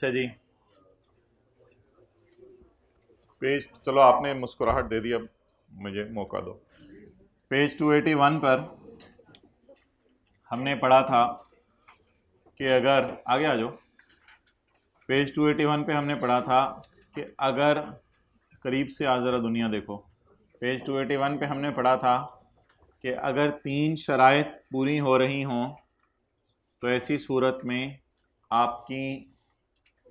अच्छा जी, पेज चलो आपने मुस्कुराहट दे दी, अब मुझे मौका दो। पेज 281 पर हमने पढ़ा था कि अगर आगे आ जाओ। पेज 281 पे हमने पढ़ा था कि अगर करीब से आ ज़रा दुनिया देखो। पेज 281 पे हमने पढ़ा था कि अगर तीन शराइत पूरी हो रही हों तो ऐसी सूरत में आपकी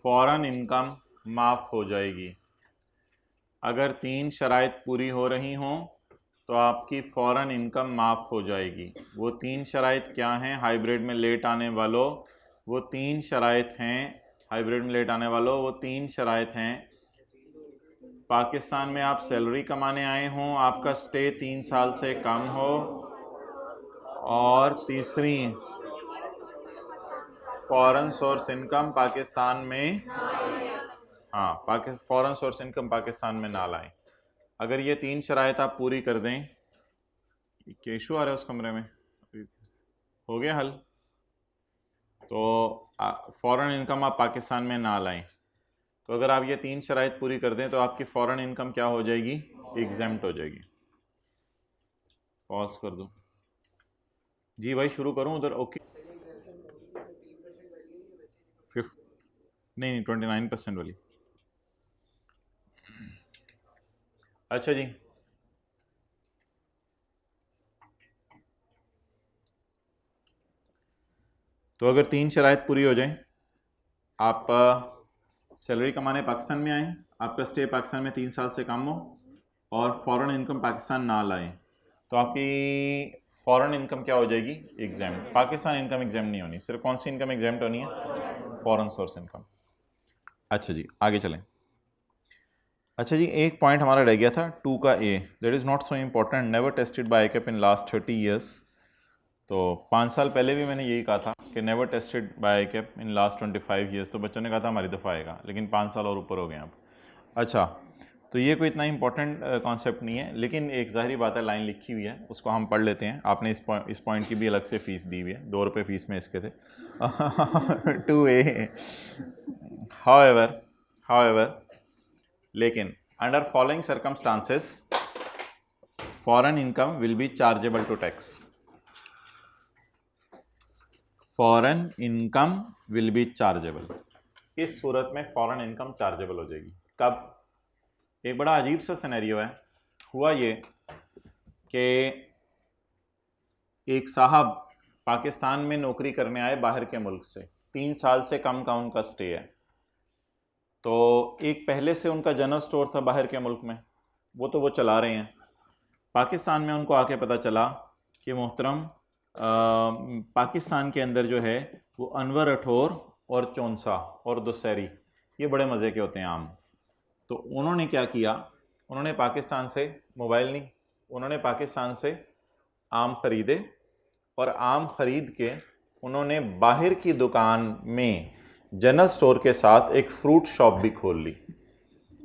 फ़ौरन इनकम माफ़ हो जाएगी। अगर तीन शराइत पूरी हो रही हों तो आपकी फ़ौरन इनकम माफ़ हो जाएगी। वो तीन शराइत क्या हैं? हाइब्रिड में लेट आने वालों, वो तीन शराइत हैं। हाइब्रिड में लेट आने वालों वो तीन शराइत हैं। पाकिस्तान में आप सैलरी कमाने आए हों, आपका स्टे 3 साल से कम हो, और तीसरी फॉरेन सोर्स इनकम पाकिस्तान में, हाँ, फॉरेन सोर्स इनकम पाकिस्तान में ना लाएं। अगर ये तीन शराइत आप पूरी कर दें, क्या इशू आ रहा है उस कमरे में? हो गया हल? तो फॉरेन इनकम आप पाकिस्तान में ना लाएं। तो अगर आप ये तीन शराइत पूरी कर दें तो आपकी फॉरेन इनकम क्या हो जाएगी? एग्जेम्प्ट हो जाएगी। पॉज कर दो जी भाई, शुरू करूं उधर? ओके, फिफ्थ नहीं 29% वाली। अच्छा जी, तो अगर तीन शराइत पूरी हो जाए, आप सैलरी कमाने पाकिस्तान में आए, आपका स्टे पाकिस्तान में 3 साल से कम हो, और फॉरेन इनकम पाकिस्तान ना लाएं, तो आपकी फॉरेन इनकम क्या हो जाएगी? एग्जाम्प्ट। पाकिस्तान इनकम एग्जाम्प्ट नहीं होनी, सिर्फ कौन सी इनकम एग्जाम्प्ट होनी है? Foreign source income. अच्छा जी, आगे चलें। अच्छा जी, एक पॉइंट हमारा रह गया था 2 का A, that is not so important, never tested by cap in last 30 years. तो 5 साल पहले भी मैंने यही कहा था कि never tested by cap in last 25 years. तो बच्चों ने कहा था हमारी दफ़ा आएगा, लेकिन 5 साल और ऊपर हो गए अब। अच्छा, तो ये कोई इतना इंपॉर्टेंट कॉन्सेप्ट नहीं है, लेकिन एक ज़ाहिरी बात है, लाइन लिखी हुई है, उसको हम पढ़ लेते हैं। आपने इस पॉइंट की भी अलग से फ़ीस दी हुई है, 2 रुपये फ़ीस में इसके थे। 2A, हाउएवर लेकिन under following circumstances foreign income will be chargeable to tax. Foreign income will be chargeable. इस सूरत में फॉरेन इनकम चार्जेबल हो जाएगी। कब? एक बड़ा अजीब सा सिनेरियो है। हुआ ये कि एक साहब पाकिस्तान में नौकरी करने आए बाहर के मुल्क से, 3 साल से कम का उनका स्टे है। तो एक पहले से उनका जनरल स्टोर था बाहर के मुल्क में, वो चला रहे हैं। पाकिस्तान में उनको आके पता चला कि मोहतरम, पाकिस्तान के अंदर जो है वो अनवर अठौर और चौंसा और दुसहरी ये बड़े मज़े के होते हैं आम। तो उन्होंने क्या किया, उन्होंने पाकिस्तान से मोबाइल नहीं, उन्होंने पाकिस्तान से आम ख़रीदे, और आम ख़रीद के उन्होंने बाहर की दुकान में जनरल स्टोर के साथ एक फ्रूट शॉप भी खोल ली,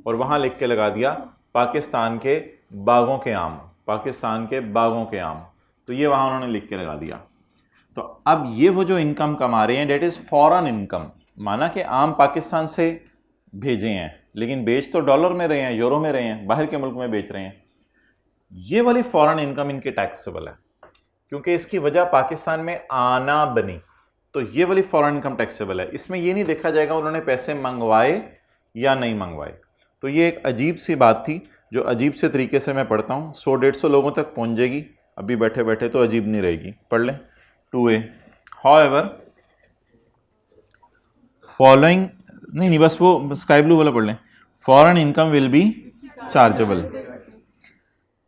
और वहाँ लिख के लगा दिया पाकिस्तान के बागों के आम, पाकिस्तान के बागों के आम। तो ये वहाँ उन्होंने लिख के लगा दिया। तो अब ये वो जो इनकम कमा रहे हैं, डेट इज़ फॉरेन इनकम। माना कि आम पाकिस्तान से भेजे हैं, लेकिन बेच तो डॉलर में रहे हैं, यूरो में रहे हैं, बाहर के मुल्क में बेच रहे हैं। ये वाली फॉरेन इनकम इनके टैक्सेबल है, क्योंकि इसकी वजह पाकिस्तान में आना बनी। तो ये वाली फॉरेन इनकम टैक्सेबल है। इसमें ये नहीं देखा जाएगा उन्होंने पैसे मंगवाए या नहीं मंगवाए। तो ये एक अजीब सी बात थी, जो अजीब से तरीके से मैं पढ़ता हूँ, 100-150 लोगों तक पहुँच जाएगी अभी बैठे बैठे, तो अजीब नहीं रहेगी। पढ़ लें 2A। हाउएवर फॉलोइंग, नहीं बस वो स्काई ब्लू वाला पढ़ लें। Foreign income will be chargeable.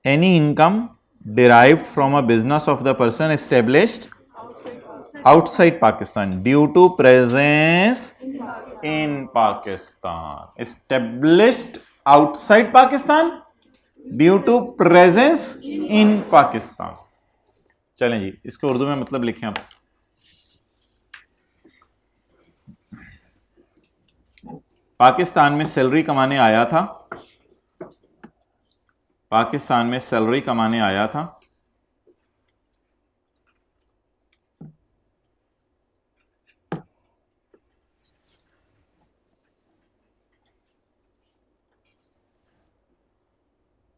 Any income derived from a business of the person established outside Pakistan due to presence in Pakistan. Established outside Pakistan due to presence in Pakistan. चलें जी, इसको उर्दू में मतलब लिखें आप। पाकिस्तान में सैलरी कमाने आया था, पाकिस्तान में सैलरी कमाने आया था,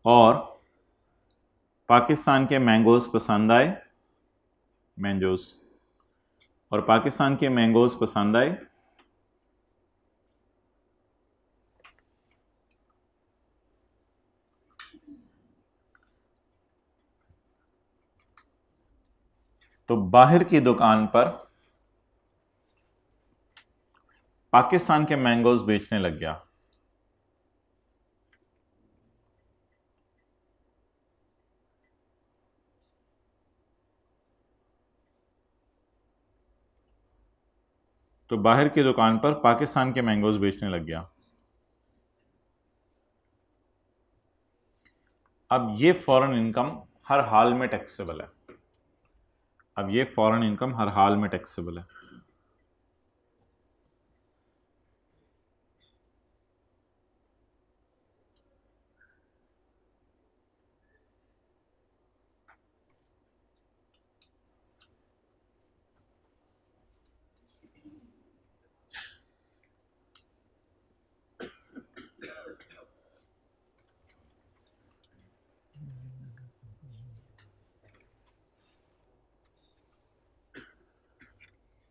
और पाकिस्तान के मैंगोज पसंद आए, मैंगोज, और पाकिस्तान के मैंगोज पसंद आए तो बाहर की दुकान पर पाकिस्तान के मैंगोज बेचने लग गया। तो बाहर की दुकान पर पाकिस्तान के मैंगोज बेचने लग गया। अब ये फॉरेन इनकम हर हाल में टैक्सेबल है। अब ये फॉरेन इनकम हर हाल में टैक्सेबल है।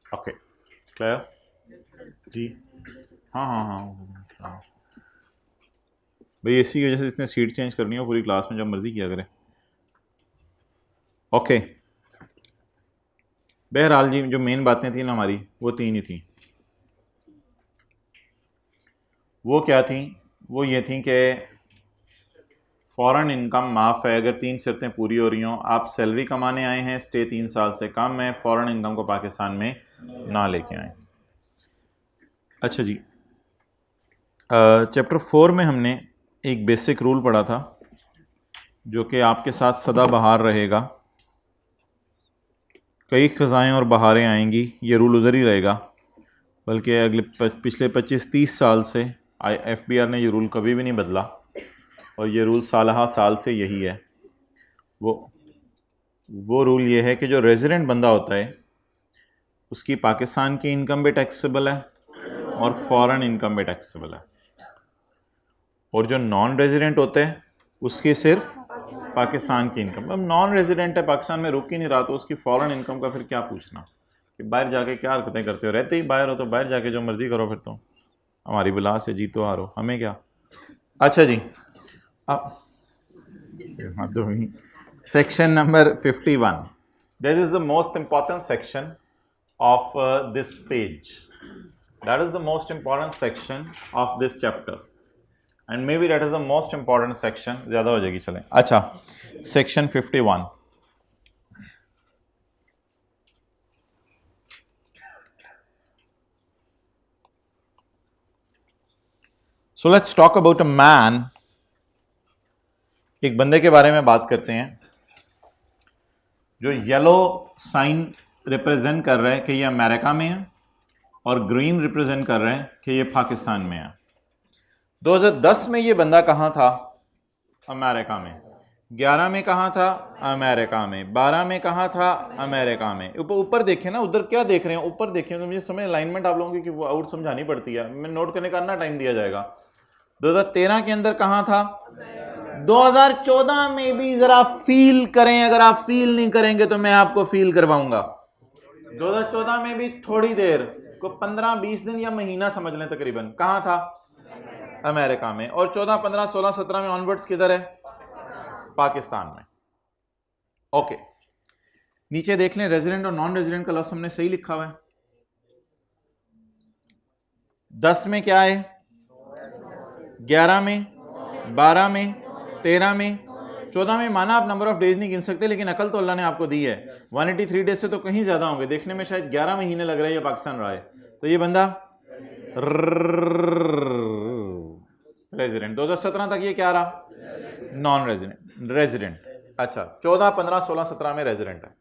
ओके, क्लियर जी? हाँ हाँ हाँ भाई, इसी की वजह से इसने सीट चेंज करनी हो पूरी क्लास में, जब मर्जी किया करे। ओके, बहरहाल जी जो मेन बातें थी ना हमारी, वो तीन ही थी। वो क्या थी? वो ये थी कि फॉरेन इनकम माफ़ है अगर तीन शर्तें पूरी हो रही हों। आप सैलरी कमाने आए हैं, स्टे 3 साल से कम है, फॉरेन इनकम को पाकिस्तान में ना लेके आए। अच्छा जी, चैप्टर 4 में हमने एक बेसिक रूल पढ़ा था जो कि आपके साथ सदाबहार रहेगा। कई ख़ज़ाएँ और बहारें आएंगी, ये रूल उधर ही रहेगा, बल्कि अगले पिछले 25-30 साल से FBR ने ये रूल कभी भी नहीं बदला और ये रूल साल साल से यही है। वो रूल ये है कि जो रेजिडेंट बंदा होता है उसकी पाकिस्तान की इनकम भी टैक्सेबल है और फॉरेन इनकम भी टैक्सेबल है, और जो नॉन रेजिडेंट होते हैं उसकी सिर्फ पाकिस्तान की इनकम। अब नॉन रेजिडेंट है, पाकिस्तान में रुक ही नहीं रहा, तो उसकी फॉरेन इनकम का फिर क्या पूछना कि बाहर जाके क्या हरकतें करते हो, रहते ही बाहर हो तो बाहर जाके जो मर्जी करो, फिर तो हमारी बिला से जीतो हारो, हमें क्या। अच्छा जी, अब section number 51, that is the most important section of this page. That is the most important section of this chapter and maybe that is the most important section. ज़्यादा हो जाएगी, चलें। अच्छा, section 51, so let's talk about a man. एक बंदे के बारे में बात करते हैं जो येलो साइन रिप्रेजेंट कर रहा है कि ये अमेरिका में है और ग्रीन रिप्रेजेंट कर रहे हैं कि ये पाकिस्तान में है। 2010 में ये बंदा कहाँ था? अमेरिका में। 11 में कहाँ था? अमेरिका में। 12 में कहाँ था? अमेरिका में। ऊपर देखें ना, उधर क्या देख रहे हैं, ऊपर देखें तो मुझे समझ अलाइनमेंट आप लोगों की वो आउट समझानी पड़ती है, मैं नोट करने का ना टाइम दिया जाएगा। 2013 के अंदर कहाँ था? 2014 में भी जरा फील करें, अगर आप फील नहीं करेंगे तो मैं आपको फील करवाऊंगा। 2014 में भी थोड़ी देर को 15-20 दिन या महीना समझ लें तकरीबन, कहां था? अमेरिका में। और 14, 15, 16, 17 में ऑनवर्ड्स किधर है? पाकिस्तान में। ओके, नीचे देख लें, रेजिडेंट और नॉन रेजिडेंट का लफ्ज हमने सही लिखा हुआ है। 10 में क्या है? 11 में, 12 में, 13 में, 14 में। माना आप नंबर ऑफ डेज नहीं गिन सकते, लेकिन अकल तो अल्लाह ने आपको दी है। 183 डेज से तो कहीं ज्यादा होंगे, देखने में शायद 11 महीने लग रहे हैं ये पाकिस्तान रहा है, तो ये बंदा रेजिडेंट। 2017 तक ये क्या रहा? Non resident. रेजिडेंट, अच्छा 14, 15, 16, 17 में रेजिडेंट है।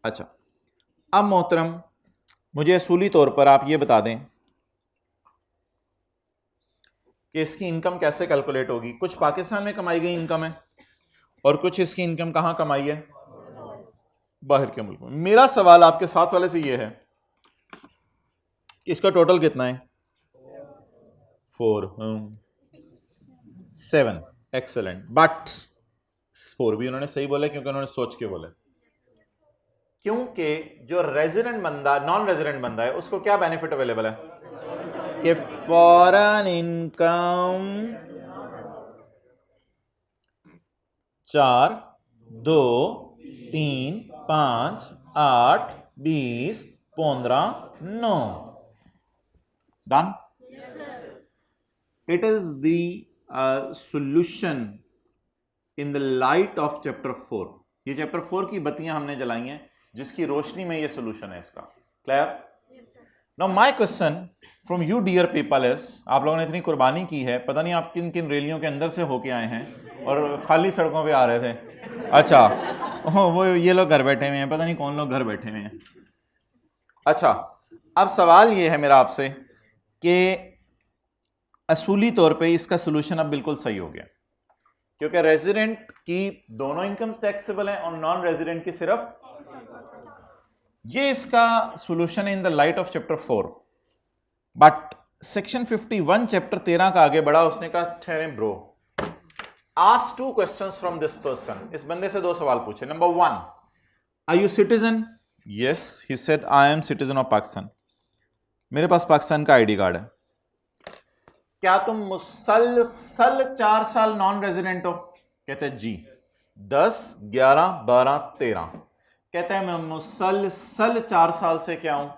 अच्छा, अब मोहतरम मुझे असूली तौर पर आप ये बता दें कि इसकी इनकम कैसे कैलकुलेट होगी। कुछ पाकिस्तान में कमाई गई इनकम है और कुछ इसकी इनकम कहां कमाई है? बाहर के मुल्क में। मेरा सवाल आपके साथ वाले से ये है कि इसका टोटल कितना है? 4, 7, एक्सेलेंट, बट 4 भी उन्होंने सही बोला क्योंकि उन्होंने सोच के बोला, क्योंकि जो रेजिडेंट बंदा, नॉन रेजिडेंट बंदा है, उसको क्या बेनिफिट अवेलेबल है कि foreign income 4, 2, 3, 5, 8, 20, 15, 9 done. It is the solution in the light of chapter 4. ये चैप्टर 4 की बत्तियां हमने जलाई हैं जिसकी रोशनी में ये सोल्यूशन है इसका. Clear? Now my question from you dear people is, आप लोगों ने इतनी कुर्बानी की है, पता नहीं आप किन किन रैलियों के अंदर से होके आए हैं और खाली सड़कों पे आ रहे थे. अच्छा, वो ये लोग घर बैठे हुए हैं, पता नहीं कौन लोग घर बैठे हुए हैं. अच्छा, अब सवाल ये है मेरा आपसे कि असूली तौर पे इसका सोल्यूशन अब बिल्कुल सही हो गया क्योंकि रेजिडेंट की दोनों इनकम्स टैक्सेबल हैं और नॉन रेजिडेंट की सिर्फ. ये इसका सोल्यूशन है in the light of chapter 4. But section 51 chapter 13 का आगे बढ़ा, उसने कहा ठहरे bro, ask 2 questions from this person. इस बंदे से 2 सवाल पूछे. Number 1, are you citizen? Yes, he said I am citizen of Pakistan. मेरे पास पाकिस्तान का आईडी कार्ड है. क्या तुम मुसलसल 4 साल नॉन रेजिडेंट हो? कहते हैं जी. 10, 11, 12, 13. कहते हैं मैं मुसलसल 4 साल से क्या हूं?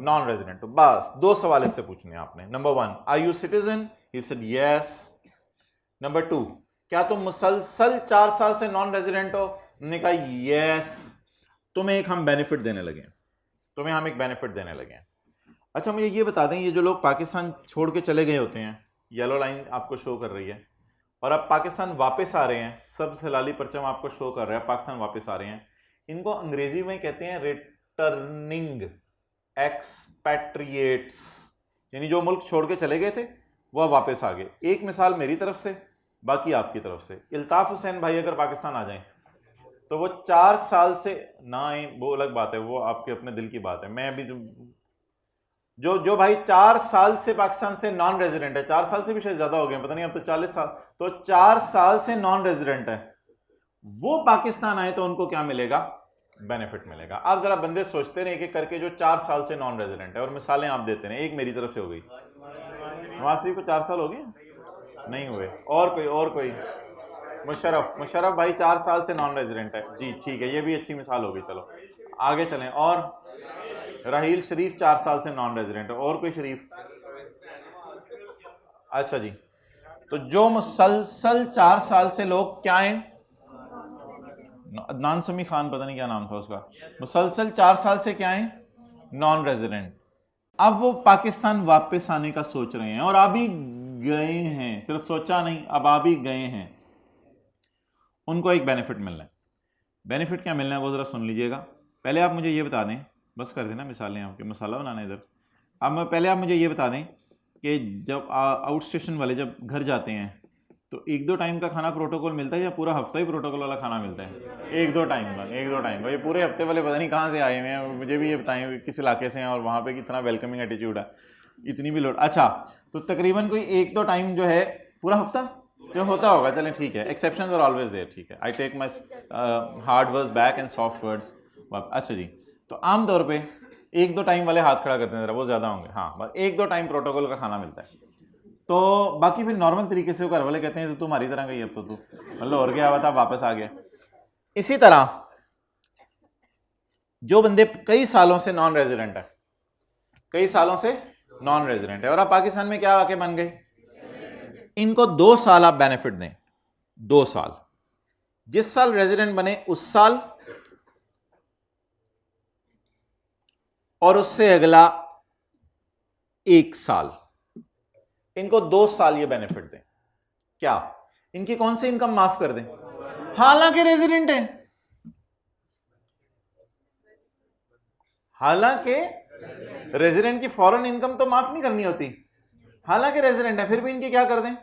नॉन रेजिडेंट हूं. बस 2 सवाल इससे पूछने हैं आपने. Number 1, are you citizen? He said yes. Number 2, क्या तुम मुसलसल 4 साल से नॉन रेजिडेंट हो? उन्होंने कहा यस. तुम्हें एक हम बेनिफिट देने लगे. अच्छा, मुझे ये बता दें, ये जो लोग पाकिस्तान छोड़ के चले गए होते हैं, येलो लाइन आपको शो कर रही है, और अब पाकिस्तान वापस आ रहे हैं, सबसे लाली परचम आपको शो कर रहा है, पाकिस्तान वापस आ रहे हैं. इनको अंग्रेजी में कहते हैं रिटर्निंग एक्सपैट्रिएट्स, यानी जो मुल्क छोड़ के चले गए थे वो अब वापस आ गए. एक मिसाल मेरी तरफ से, बाकी आपकी तरफ से. इल्ताफ हुसैन भाई अगर पाकिस्तान आ जाएं तो वो 4 साल से ना आए, वो अलग बात है, वो आपके अपने दिल की बात है. मैं अभी जो भाई 4 साल से पाकिस्तान से नॉन रेजिडेंट है, 4 साल से भी शायद ज्यादा हो गए, पता नहीं, अब तो 40 साल, तो 4 साल से नॉन रेजिडेंट है, वो पाकिस्तान आए तो उनको क्या मिलेगा? बेनिफिट मिलेगा. आप जरा बंदे सोचते रहे एक एक करके जो 4 साल से नॉन रेजिडेंट है, और मिसालें आप देते रहे. एक मेरी तरफ से हो गई, नवाज शरीफ को 4 साल हो गए? नहीं हुए. और कोई मुशर्रफ भाई 4 साल से नॉन रेजिडेंट है जी, ठीक है, ये भी अच्छी मिसाल होगी. चलो आगे चलें. और राहील शरीफ 4 साल से नॉन रेजिडेंट है. और कोई शरीफ? अच्छा जी, तो जो मुसलसल 4 साल से लोग क्या हैं? अदनान समी खान, पता नहीं क्या नाम था उसका, मुसलसल 4 साल से क्या है? Non resident. अब वो पाकिस्तान वापस आने का सोच रहे हैं और आ भी गए हैं, सिर्फ सोचा नहीं, अब आ भी गए हैं. उनको एक बेनिफिट मिलना है. बेनिफिट क्या मिलना है वो जरा सुन लीजिएगा. पहले आप मुझे ये बता दें, बस कर देना मिसालें, आपके मसाला बनाना इधर. अब पहले आप मुझे ये बता दें कि जब आउट स्टेशन वाले जब घर जाते हैं तो 1-2 टाइम का खाना प्रोटोकॉल मिलता है या पूरा हफ्ता ही प्रोटोकॉल वाला खाना मिलता है? 1-2 टाइम का. ये पूरे हफ्ते वाले पता नहीं कहाँ से आए हुए हैं, मुझे भी ये बताएं किस इलाके से हैं और वहाँ पे कितना वेलकमिंग एटीट्यूड है, इतनी भी लोड. अच्छा, तो तकरीबन कोई 1-2 टाइम जो है पूरा हफ्ता जो होता होगा, चलें ठीक है, एक्सेप्शंस आर ऑलवेज देयर, ठीक है, I take my hard words back and soft words. अच्छा जी, तो आमतौर पे 1-2 टाइम वाले हाथ खड़ा करते हैं जरा, वो ज़्यादा होंगे. हाँ, बस 1-2 टाइम प्रोटोकॉल का खाना मिलता है. तो बाकी फिर नॉर्मल तरीके से घर वाले कहते हैं तो तुम्हारी तरह गई, अब तो तू मतलब और क्या हुआ था, वापस आ गया. इसी तरह जो बंदे कई सालों से नॉन रेजिडेंट है, और अब पाकिस्तान में क्या आके बन गए, इनको 2 साल आप बेनिफिट दें. 2 साल, जिस साल रेजिडेंट बने उस साल, और उससे अगला 1 साल, इनको 2 साल ये बेनिफिट दें. क्या इनकी कौन सी इनकम माफ कर दें? हालांकि रेजिडेंट है, हालांकि रेजिडेंट की फॉरेन इनकम तो माफ नहीं करनी होती, हालांकि रेजिडेंट है, फिर भी इनकी क्या कर दें?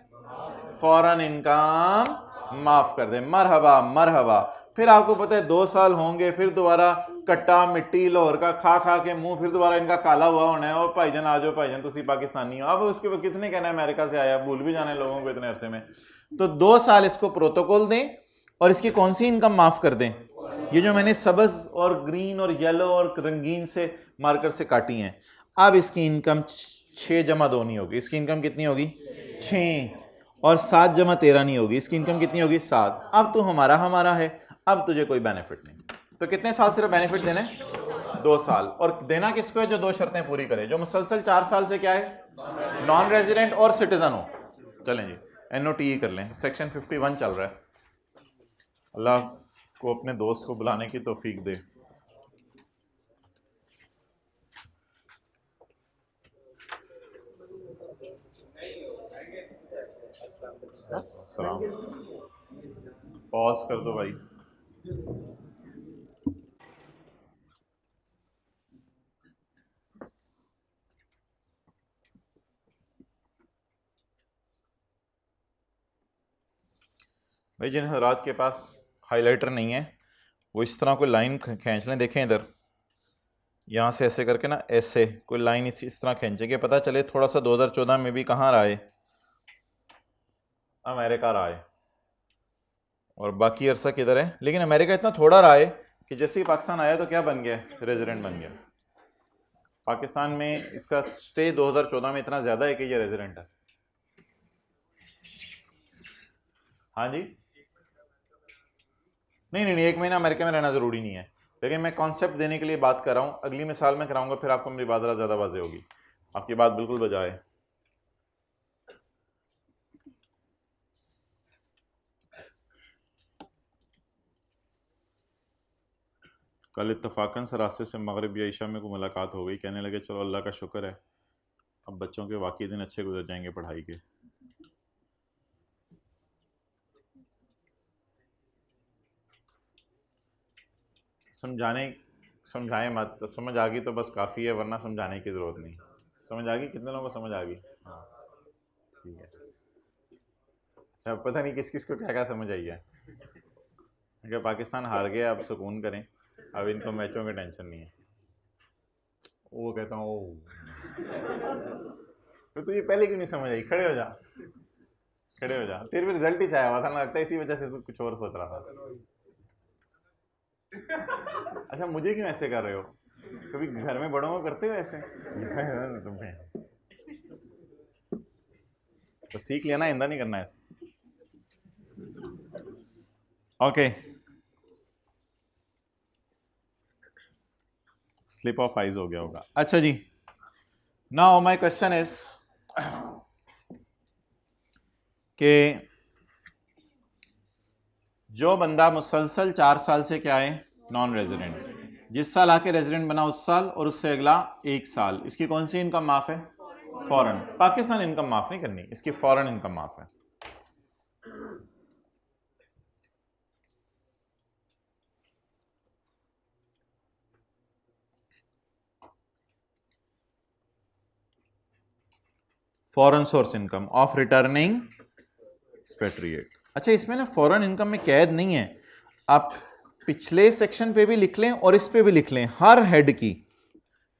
फॉरेन इनकम माफ कर दें. मरहबा. फिर आपको पता है 2 साल होंगे, फिर दोबारा कट्टा मिट्टी लाहौर का खा खा के मुंह फिर दोबारा इनका काला हुआ होना है। और भाईजान आ जाओ भाईजान, तुसी पाकिस्तानी हो। अब उसके बाद कितने कहना है अमेरिका से आया, भूल भी जाने लोगों को इतने अरसे में। तो 2 साल इसको प्रोटोकॉल दें और इसकी कौन सी इनकम माफ कर दें, ये जो मैंने सबज और ग्रीन और येलो और रंगीन से मार्कर से काटी हैं। अब इसकी इनकम 6 जमा 2 नहीं होगी, इसकी इनकम कितनी होगी 6, और 7 जमा 13 नहीं होगी, इसकी इनकम कितनी होगी 7। अब तो हमारा है, अब तुझे कोई बेनिफिट नहीं। तो कितने साल सिर्फ बेनिफिट देने, 2 साल। और देना किसको है, जो 2 शर्तें पूरी करे, जो मुसलसल 4 साल से क्या है, नॉन रेजिडेंट और सिटीजन हो। चलें जी, NOTE कर लें, सेक्शन 51 चल रहा है। अल्लाह को अपने दोस्त को बुलाने की तौफीक दे। सलाम, पॉज कर दो भाई। भाई जिन हजरात के पास हाइलाइटर नहीं है वो इस तरह कोई लाइन खींच लें। देखें इधर, यहाँ से ऐसे करके ना, ऐसे कोई लाइन इस तरह खींचेंगे, पता चले थोड़ा सा 2014 में भी कहाँ रहा है, अमेरिका रहा है, और बाकी अरसा किधर है। लेकिन अमेरिका इतना थोड़ा रहा है कि जैसे ही पाकिस्तान आया तो क्या बन गया, रेजिडेंट बन गया। पाकिस्तान में इसका स्टे 2014 में इतना ज़्यादा है कि ये रेजिडेंट है। हाँ जी, नहीं 1 महीना अमेरिका में रहना ज़रूरी नहीं है, लेकिन मैं कॉन्सेप्ट देने के लिए बात कर रहा हूँ। अगली मिसाल में कराऊंगा, फिर आपको मेरी बात ज़्यादा वाज़ेह होगी। आपकी बात बिल्कुल बजाय है। कल इत्तफाकन से रास्ते से मगरिब या ईशा में को मुलाकात हो गई। कहने लगे चलो अल्लाह का शुक्र है, अब बच्चों के वाकई दिन अच्छे गुजर जाएंगे पढ़ाई के। समझाएं मत, समझ आ गई तो बस काफ़ी है, वरना समझाने की ज़रूरत नहीं। समझ आ गई? कितने लोगों को समझ आ गई? हाँ ठीक है। अच्छा, पता नहीं किस किस को क्या क्या समझ आई है। अगर पाकिस्तान हार गया, अब सुकून करें, अब इनको मैचों की टेंशन नहीं है। वो कहता हूँ तो तुझे पहले क्यों नहीं समझ आई? खड़े हो जा, खड़े हो जा। तेरे पे रिजल्ट ही चाहे हुआ था ना, लगता है इसी वजह से तू कुछ और सोच रहा था। अच्छा, मुझे क्यों ऐसे कर रहे हो? कभी घर में बड़ों को करते हो ऐसे? तुम्हें तो सीख लिया ना, आइंदा नहीं करना ऐसे। ओके, स्लिप ऑफ आइज हो गया होगा। अच्छा जी, नाउ माय क्वेश्चन इज कि जो बंदा मुसलसल 4 साल से क्या है, नॉन रेजिडेंट, जिस साल आके रेजिडेंट बना उस साल और उससे अगला 1 साल, इसकी कौन सी इनकम माफ है? फॉरेन। पाकिस्तान इनकम माफ नहीं करनी, इसकी फॉरेन इनकम माफ है। Foreign source income of returning expatriate. अच्छा, इसमें ना फॉरेन इनकम में कैद नहीं है, आप पिछले सेक्शन पे भी लिख लें और इस पे भी लिख लें, हर हेड की,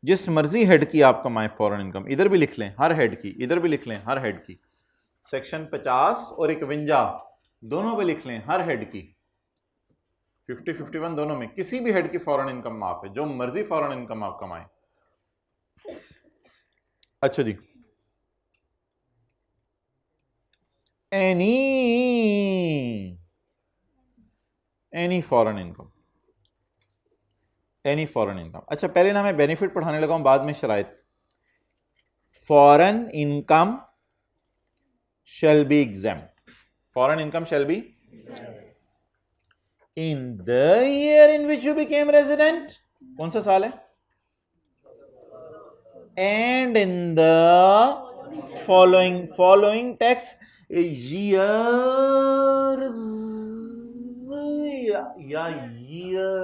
जिस मर्जी हेड की आप कमाएं फॉरेन इनकम, इधर भी लिख लें हर हेड की, इधर भी लिख लें हर हेड की। सेक्शन 50 और 51 दोनों पे लिख लें हर हेड की, 50 51 दोनों में किसी भी हेड की फॉरेन इनकम माफ है, जो मर्जी फॉरेन इनकम आप कमाएं। अच्छा जी, any foreign income, any foreign income. अच्छा, पहले ना मैं बेनिफिट पढ़ाने लगा हूं, बाद में शराइत। Foreign income shall be exempt, foreign income shall be in the year in which you became resident, कौन सा साल है, and in the following tax years, या year।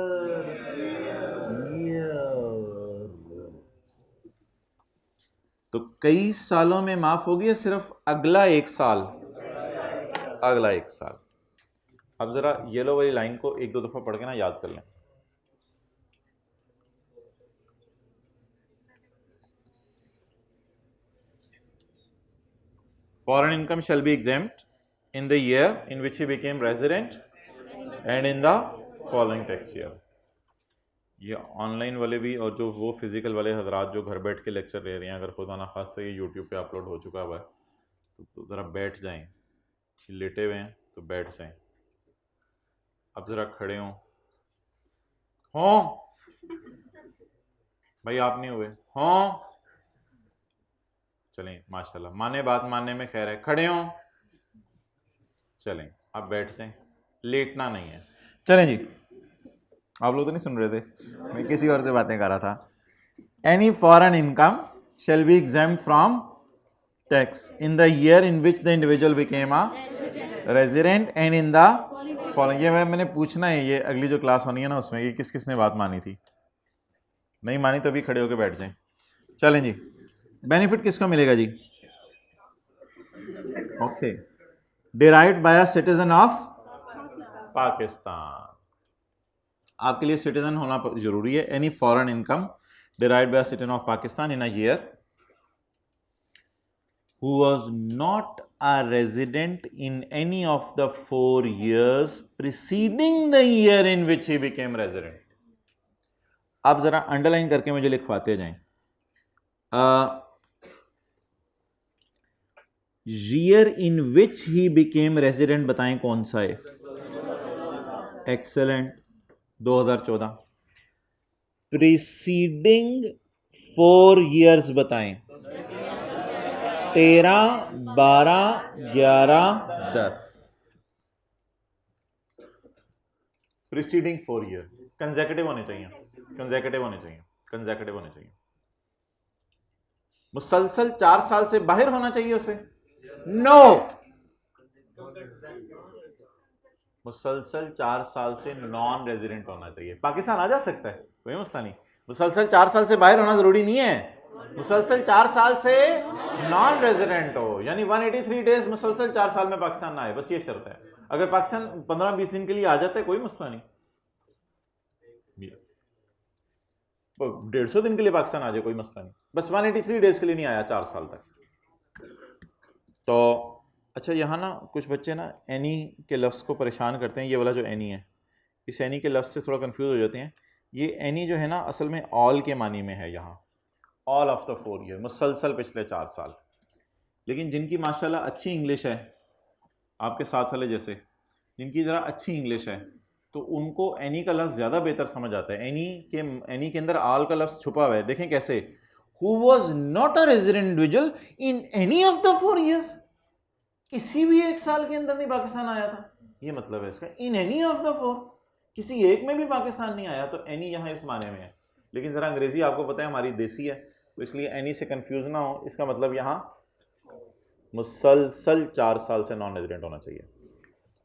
तो कई सालों में माफ होगी या सिर्फ अगला 1 साल? अगला 1 साल। अब जरा येलो वाली लाइन को 1-2 दफा पढ़ के ना याद कर लें। Foreign income shall be exempt in the year in which he became resident and in the following tax year. ये ऑनलाइन वाले भी और जो वो फिजिकल वाले हजरात जो घर बैठ के लेक्चर ले रहे हैं, अगर खुदा ना खास से ये यूट्यूब पे अपलोड हो चुका हुआ है तो ज़रा बैठ जाएं, लेटे हुए हैं तो बैठ जाएं, अब ज़रा खड़े हों भाई, आप नहीं हुए हों, चलें माशाल्लाह, माने बात मानने में खैर है, खड़े हों, चलें अब बैठ जाएं, लेटना नहीं है। चलें जी, आप लोग तो नहीं सुन रहे थे, मैं किसी और से बातें कर रहा था। Any foreign income shall be exempt from tax in the year in which the individual became a resident and in the following. ये मैंने पूछना है, ये अगली जो क्लास होनी है ना उसमें, ये किस किसने बात मानी थी, नहीं मानी तो अभी खड़े होकर बैठ जाएं। चलें जी, बेनिफिट किसको मिलेगा जी? Okay, derived by a citizen of Pakistan. आपके लिए सिटीजन होना जरूरी है। Any foreign income derived by a citizen of Pakistan in a year who was not a resident in any of the 4 years preceding the year in which he became resident। आप जरा underline करके मुझे लिखवाते जाएं। Year in which he became resident बताएं कौन सा है? Excellent, 2014। Preceding 4 years बताएं, 13, 12, 11, 10। प्रीसीडिंग 4 year कंसेक्यूटिव होने चाहिए, कंसेक्यूटिव होने चाहिए, कंसेक्यूटिव होने चाहिए। मुसलसल 4 साल से बाहर होना चाहिए उसे? नो, मुसलसल 4 साल से नॉन रेजिडेंट होना चाहिए। पाकिस्तान आ जा सकता है, कोई मसला नहीं। मुसलसल 4 साल से बाहर होना जरूरी नहीं है, मुसलसल 4 साल से नॉन रेजिडेंट हो, यानी 183 डेज मुसलसल 4 साल में पाकिस्तान ना आए, बस ये शर्त है। अगर पाकिस्तान 15-20 दिन के लिए आ जाता है कोई मसला नहीं, 150 दिन के लिए पाकिस्तान आ जाए कोई मसला नहीं, बस 183 डेज के लिए नहीं आया 4 साल तक। तो अच्छा, यहाँ ना कुछ बच्चे ना एनी के लफ्ज़ को परेशान करते हैं। ये वाला जो एनी है, इस एनी के लफ्ज़ से थोड़ा कंफ्यूज हो जाते हैं। ये एनी जो है ना असल में ऑल के मानी में है, यहाँ ऑल ऑफ द 4 year, मुसलसल पिछले 4 साल। लेकिन जिनकी माशाल्लाह अच्छी इंग्लिश है, आपके साथ वाले जैसे जिनकी ज़रा अच्छी इंग्लिश है, तो उनको एनी का लफ्ज़ ज़्यादा बेहतर समझ आता है। एनी के अंदर ऑल का लफ्ज़ छुपा हुआ है। देखें कैसे, who was not a resident individual in any of the 4 years, किसी भी एक साल के अंदर नहीं पाकिस्तान आया था, ये मतलब है इसका। इन एनी ऑफ द 4, किसी एक में भी पाकिस्तान नहीं आया, तो एनी यहाँ इस माने में है। लेकिन ज़रा अंग्रेज़ी आपको पता है हमारी देसी है, तो इसलिए एनी से कंफ्यूज ना हो। इसका मतलब यहाँ मुसलसल 4 साल से नॉन रेजिडेंट होना चाहिए।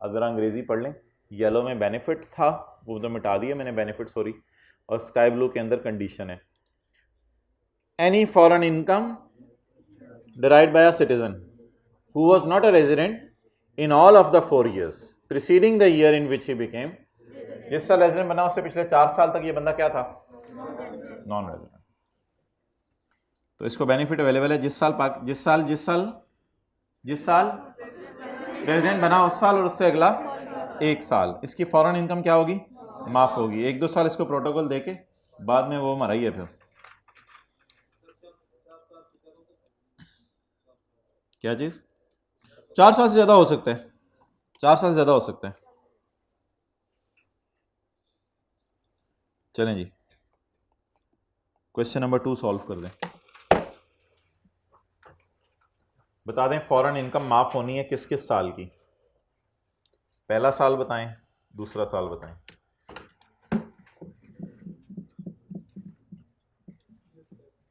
अब ज़रा अंग्रेज़ी पढ़ लें। येलो में बेनिफिट था, वो तो मिटा दिया मैंने बेनिफिट, सॉरी, और स्काई ब्लू के अंदर कंडीशन है। Any foreign income derived by a citizen who was not a resident in all of the 4 years preceding the year in which he became, जिस साल रेजिडेंट बना उससे पिछले 4 साल तक ये बंदा क्या था? Non resident. तो इसको बेनिफिट अवेलेबल है जिस साल रेजिडेंट बना उस साल और उससे अगला 1 साल इसकी फॉरेन इनकम क्या होगी? माफ होगी। 1-2 साल इसको प्रोटोकॉल देके बाद में वो मरा ही है। फिर क्या चीज? 4 साल से ज्यादा हो सकता है, 4 साल से ज्यादा हो सकता है। चलें जी, क्वेश्चन नंबर 2 सॉल्व कर दें। बता दें फॉरेन इनकम माफ होनी है किस किस साल की? पहला साल बताएं, दूसरा साल बताएं।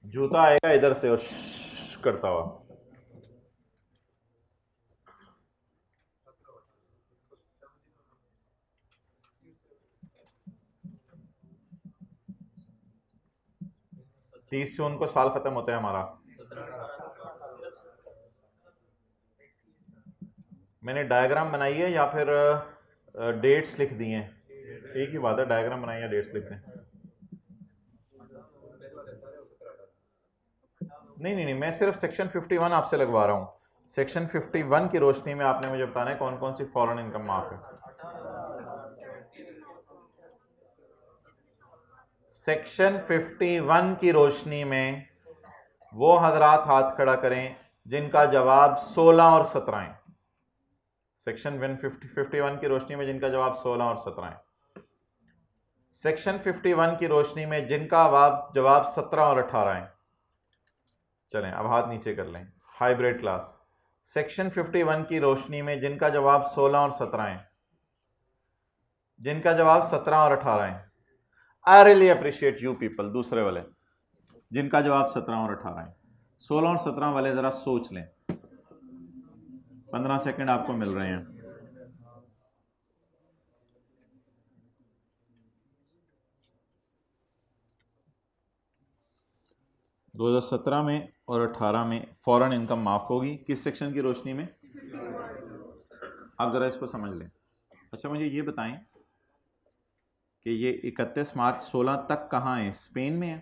जूता आएगा इधर से और करता हुआ। तीस जून को साल खत्म होता है हमारा। मैंने डायग्राम बनाई है या फिर डेट्स लिख दी हैं? एक ही बात है, डायग्राम बनाई या डेट्स लिख दें। नहीं, मैं सिर्फ सेक्शन 51 आपसे लगवा रहा हूँ। सेक्शन 51 की रोशनी में आपने मुझे बताना है कौन कौन सी फॉरेन इनकम माफ है। सेक्शन 51 की रोशनी में वो हजरात हाथ खड़ा करें जिनका जवाब 16 और 17 है। सेक्शन 51 की रोशनी में जिनका जवाब 16 और 17 है। सेक्शन 51 की रोशनी में जिनका जवाब 17 और 18 है। चलें अब हाथ नीचे कर लें। Hybrid class. सेक्शन 51 की रोशनी में जिनका जवाब 16 और 17 है, जिनका जवाब 17 और 18 है। आई रियली अप्रिशिएट यू पीपल। दूसरे वाले जिनका जवाब 17 और 18 है, 16 और 17 वाले जरा सोच लें। 15 सेकंड आपको मिल रहे हैं। दो 2017 में और 18 में फॉरेन इनकम माफ होगी। किस सेक्शन की रोशनी में? आप जरा इसको समझ लें। अच्छा मुझे ये बताएं कि ये 31 मार्च 16 तक कहाँ है? स्पेन में है।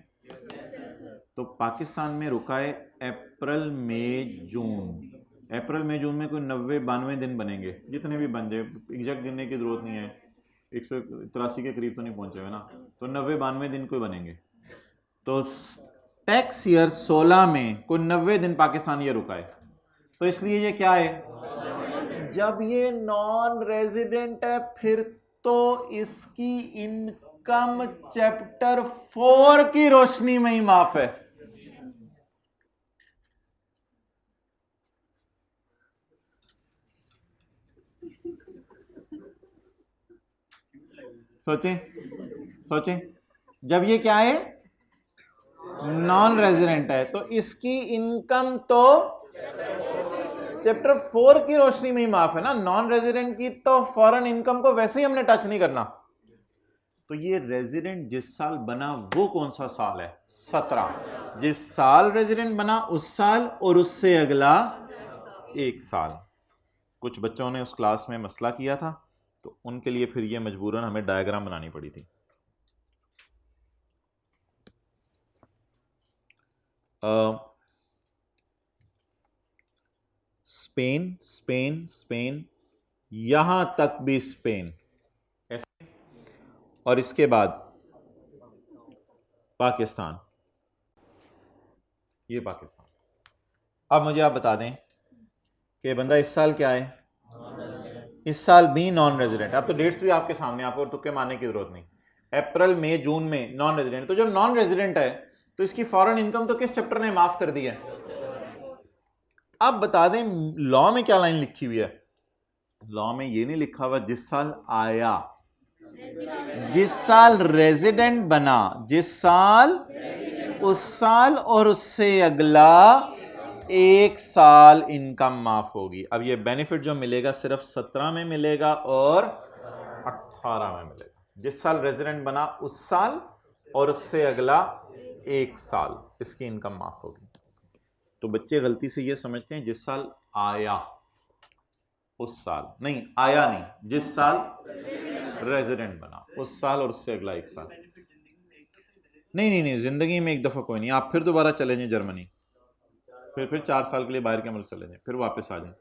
तो पाकिस्तान में रुका है अप्रैल मई जून। अप्रैल मई जून में कोई 90-92 दिन बनेंगे, जितने भी बन जाए, एग्जैक्ट गिनने की जरूरत नहीं है। 183 के करीब तो नहीं पहुंचे हुए ना, तो 90-92 दिन कोई बनेंगे। तो टैक्स ईयर 16 में कोई 90 दिन पाकिस्तान ये रुका है। तो इसलिए ये क्या है? जब ये नॉन रेजिडेंट है फिर तो इसकी इनकम चैप्टर 4 की रोशनी में ही माफ है। सोचें सोचें, जब ये क्या है? नॉन रेजिडेंट है तो इसकी इनकम तो चैप्टर 4 की रोशनी में ही माफ है ना। नॉन रेजिडेंट की तो फॉरेन इनकम को वैसे ही हमने टच नहीं करना। तो ये रेजिडेंट जिस साल बना वो कौन सा साल है? 17। जिस साल रेजिडेंट बना उस साल और उससे अगला एक साल। कुछ बच्चों ने उस क्लास में मसला किया था तो उनके लिए फिर ये मजबूरन हमें डायग्राम बनानी पड़ी थी। स्पेन स्पेन स्पेन, यहां तक भी स्पेन, और इसके बाद पाकिस्तान, ये पाकिस्तान। अब मुझे आप बता दें कि बंदा इस साल क्या है? इस साल भी नॉन रेजिडेंट। अब तो डेट्स भी आपके सामने, आपको तुक्के मारने की जरूरत नहीं। अप्रैल मई जून में नॉन रेजिडेंट। तो जब नॉन रेजिडेंट है तो इसकी फॉरेन इनकम तो किस चैप्टर ने माफ कर दी है? अब बता दें लॉ में क्या लाइन लिखी हुई है। लॉ में ये नहीं लिखा हुआ जिस साल आया, जिस साल रेजिडेंट बना, जिस साल, उस साल और उससे अगला एक साल इनकम माफ होगी। अब ये बेनिफिट जो मिलेगा सिर्फ 17 में मिलेगा और 18 में मिलेगा। जिस साल रेजिडेंट बना उस साल और उससे अगला एक साल इसकी इनकम माफ होगी। तो बच्चे गलती से ये समझते हैं जिस साल आया उस साल, नहीं आया नहीं, जिस साल रेजिडेंट बना उस साल और उससे अगला एक साल। नहीं नहीं नहीं, जिंदगी में एक दफा कोई नहीं। आप फिर दोबारा चले जाएं जर्मनी, फिर 4 साल के लिए बाहर के मुल्क चले जाएं, फिर वापस आ जाएं,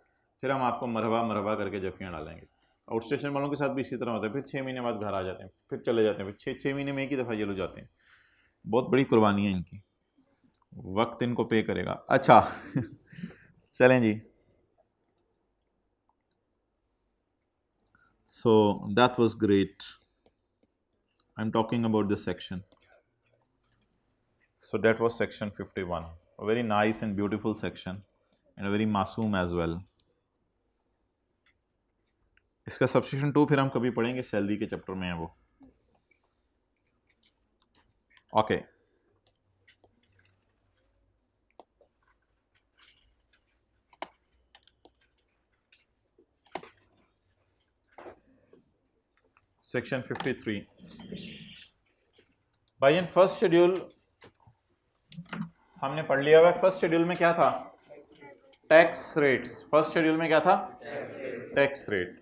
फिर हम आपको मरहबा मरहबा करके जफियाँ डालेंगे। आउट स्टेशन वालों के साथ भी इसी तरह होता है। फिर 6 महीने बाद घर आ जाते हैं, फिर चले जाते हैं, फिर 6 महीने में एक ही दफ़ा ये लोग जाते हैं। बहुत बड़ी कुर्बानी है इनकी, वक्त इनको पे करेगा। अच्छा चलें जी। So that was great. I'm talking about this section. So that was section 51, a very nice and beautiful section and a very masoom as well. इसका subsection 2 फिर हम कभी पढ़ेंगे, सैलरी के चैप्टर में है वो। Okay. सेक्शन 53 भाई, फर्स्ट शेड्यूल हमने पढ़ लिया हुआ है। फर्स्ट शेड्यूल में क्या था? Tax rates. फर्स्ट शेड्यूल में क्या था? Tax rate.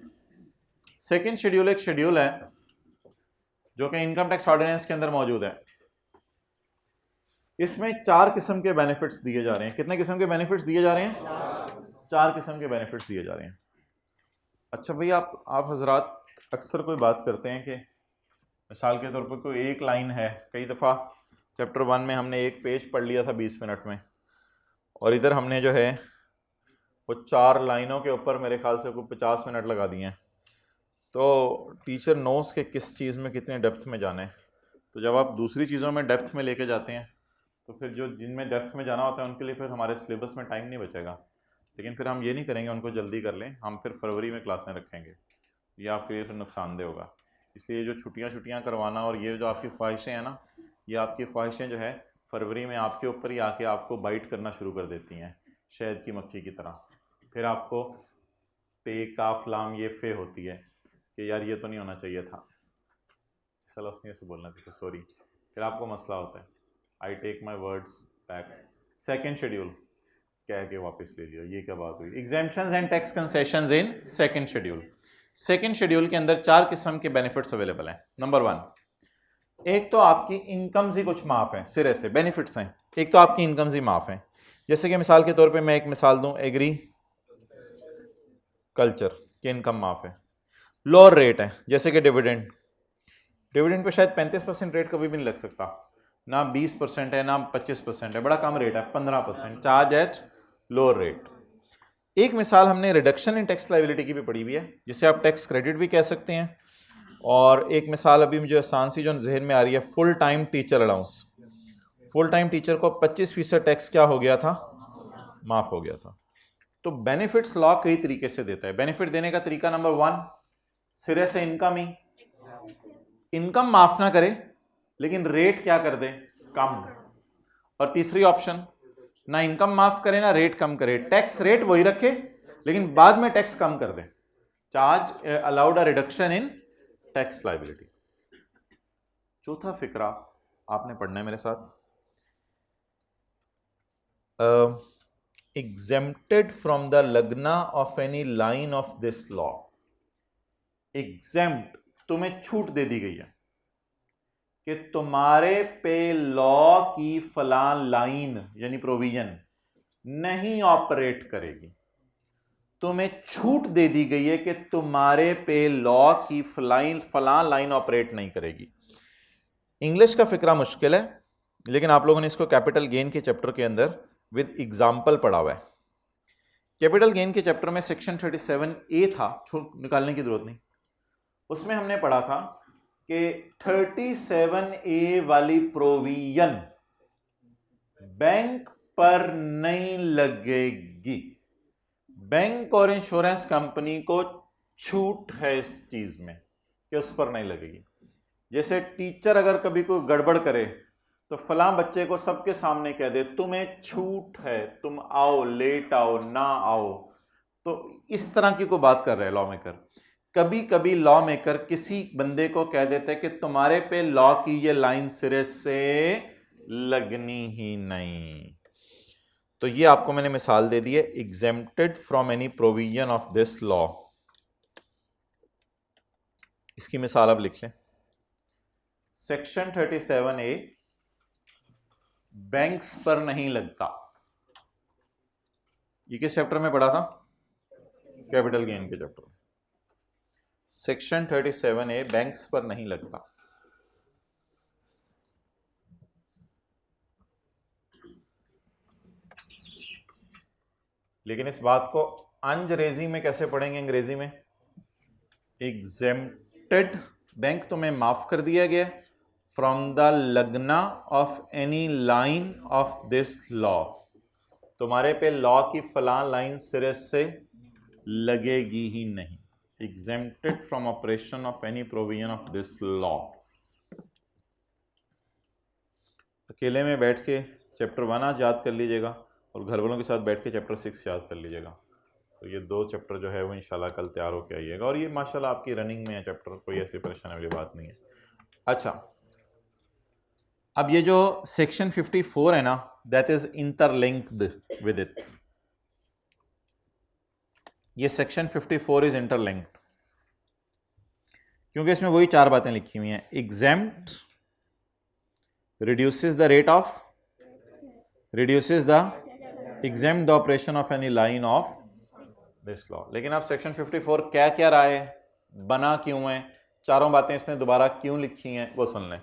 सेकंड शेड्यूल एक शेड्यूल है जो कि इनकम टैक्स ऑर्डिनेंस के अंदर मौजूद है। इसमें 4 किस्म के बेनिफिट्स दिए जा रहे हैं। कितने किस्म के बेनिफिट्स दिए जा रहे हैं? 4 किस्म के बेनिफिट्स दिए जा रहे हैं। अच्छा भाई, आप हजरात अक्सर कोई बात करते हैं कि मिसाल के तौर पर कोई एक लाइन है, कई दफ़ा चैप्टर 1 में हमने एक पेज पढ़ लिया था 20 मिनट में, और इधर हमने जो है वो 4 लाइनों के ऊपर मेरे ख्याल से कोई 50 मिनट लगा दिए हैं। तो टीचर नोस के किस चीज़ में कितने डेप्थ में जाना है। तो जब आप दूसरी चीज़ों में डेप्थ में लेके जाते हैं तो फिर जो जिनमें डेप्थ में जाना होता है उनके लिए फिर हमारे सिलेबस में टाइम नहीं बचेगा। लेकिन फिर हम ये नहीं करेंगे उनको जल्दी कर लें, हम फिर फरवरी में क्लासें रखेंगे, ये आपके लिए फिर नुकसानदेह होगा। इसलिए जो छुट्टियाँ करवाना और ये जो आपकी ख्वाहिशें हैं ना, ये आपकी ख्वाहिशें जो है फरवरी में आपके ऊपर ही आके आपको बाइट करना शुरू कर देती हैं, शहद की मक्खी की तरह। फिर आपको पे काफ लाम ये फे होती है कि यार ये तो नहीं होना चाहिए था, ऐसा लफ्ज़ नहीं ऐसे बोलना चाहिए, सॉरी। फिर आपको मसला होता है, I take my words back. Second schedule कह के वापस ले लिया, ये क्या बात हुई। Exemptions and tax concessions in second schedule. Second schedule के अंदर 4 किस्म के बेनिफिट्स अवेलेबल हैं। नंबर 1, एक तो आपकी इनकम्स ही कुछ माफ़ हैं, सिरे से बेनिफिट्स हैं। एक तो आपकी इनकम्स ही माफ़ हैं, जैसे कि मिसाल के तौर पे मैं एक मिसाल दूं, एग्री कल्चर की इनकम माफ़ है। लोअर रेट है जैसे कि डिविडेंड पे शायद 35% रेट कभी भी नहीं लग सकता, ना 20% है ना 25% है, बड़ा कम रेट है 15%, चार्ज एट लोअर रेट। एक मिसाल हमने रिडक्शन इन टैक्स लायबिलिटी की भी पढ़ी हुई है, जिसे आप टैक्स क्रेडिट भी कह सकते हैं। और एक मिसाल अभी मुझे आसान सी जो जहन में आ रही है, full time teacher allowance. Full time teacher को 25% टैक्स क्या हो गया था, माफ हो गया था। तो बेनिफिट्स लॉ कई तरीके से देता है। बेनिफिट देने का तरीका नंबर 1, सिरे से इनकम ही, इनकम माफ ना करे लेकिन रेट क्या कर दे, कम। और तीसरी ऑप्शन, ना इनकम माफ करे ना रेट कम करे, टैक्स रेट वही रखे लेकिन बाद में टैक्स कम कर दे। Charge allowed a reduction in tax liability. चौथा फिक्रा आपने पढ़ना है मेरे साथ, exempted from the lagna of any line of this law। exempt, तुम्हें छूट दे दी गई है कि तुम्हारे पे लॉ की फलां लाइन यानी प्रोविजन नहीं ऑपरेट करेगी। तुम्हें छूट दे दी गई है कि तुम्हारे पे लॉ की फलां लाइन ऑपरेट नहीं करेगी। इंग्लिश का फिक्रा मुश्किल है, लेकिन आप लोगों ने इसको कैपिटल गेन के चैप्टर के अंदर विद एग्जाम्पल पढ़ा हुआ है। कैपिटल गेन के चैप्टर में सेक्शन 37A था, निकालने की जरूरत नहीं। उसमें हमने पढ़ा था कि 37A वाली प्रोविजन बैंक पर नहीं लगेगी। बैंक और इंश्योरेंस कंपनी को छूट है इस चीज में कि उस पर नहीं लगेगी। जैसे टीचर अगर कभी कोई गड़बड़ करे तो फलां बच्चे को सबके सामने कह दे तुम्हें छूट है, तुम आओ, लेट आओ, ना आओ, तो इस तरह की कोई बात कर रहे हैं लॉ मेकर। कभी कभी लॉ मेकर किसी बंदे को कह देते हैं कि तुम्हारे पे लॉ की ये लाइन सिरे से लगनी ही नहीं। तो ये आपको मैंने मिसाल दे दी है, exempted from any provision of this law. इसकी मिसाल आप लिख लें, सेक्शन 37A बैंक्स पर नहीं लगता। ये किस चैप्टर में पढ़ा था, कैपिटल गेन के चैप्टर में। सेक्शन 37A बैंक्स पर नहीं लगता। लेकिन इस बात को अंग्रेजी में कैसे पढ़ेंगे, अंग्रेजी में एग्जेम्प्टेड, बैंक तुम्हें माफ कर दिया गया फ्रॉम द लगना of any line of this law. तुम्हारे पे लॉ की फलां लाइन सिरे से लगेगी ही नहीं। Exempted from operation of any provision of this law. अकेले में बैठ के चैप्टर 1 आज याद कर लीजिएगा और घर वालों के साथ बैठ के चैप्टर 6 याद कर लीजिएगा। तो ये 2 चैप्टर जो है वो इंशाल्लाह कल तैयार होकर आइएगा। और ये माशाल्लाह आपकी रनिंग में है चैप्टर, कोई ऐसी परेशानी वाली बात नहीं है। अच्छा, अब ये जो सेक्शन 54 है ना, that is interlinked with it. ये सेक्शन 54 इज इंटरलिंक्ड क्योंकि इसमें वही 4 बातें लिखी हुई हैं। Exempt reduces the rate of, reduces the, exempt the operation of any line of this law. लेकिन अब सेक्शन 54 क्या क्या रहा है, बना क्यों है, चारों बातें इसने दोबारा क्यों लिखी हैं, वो सुन लें।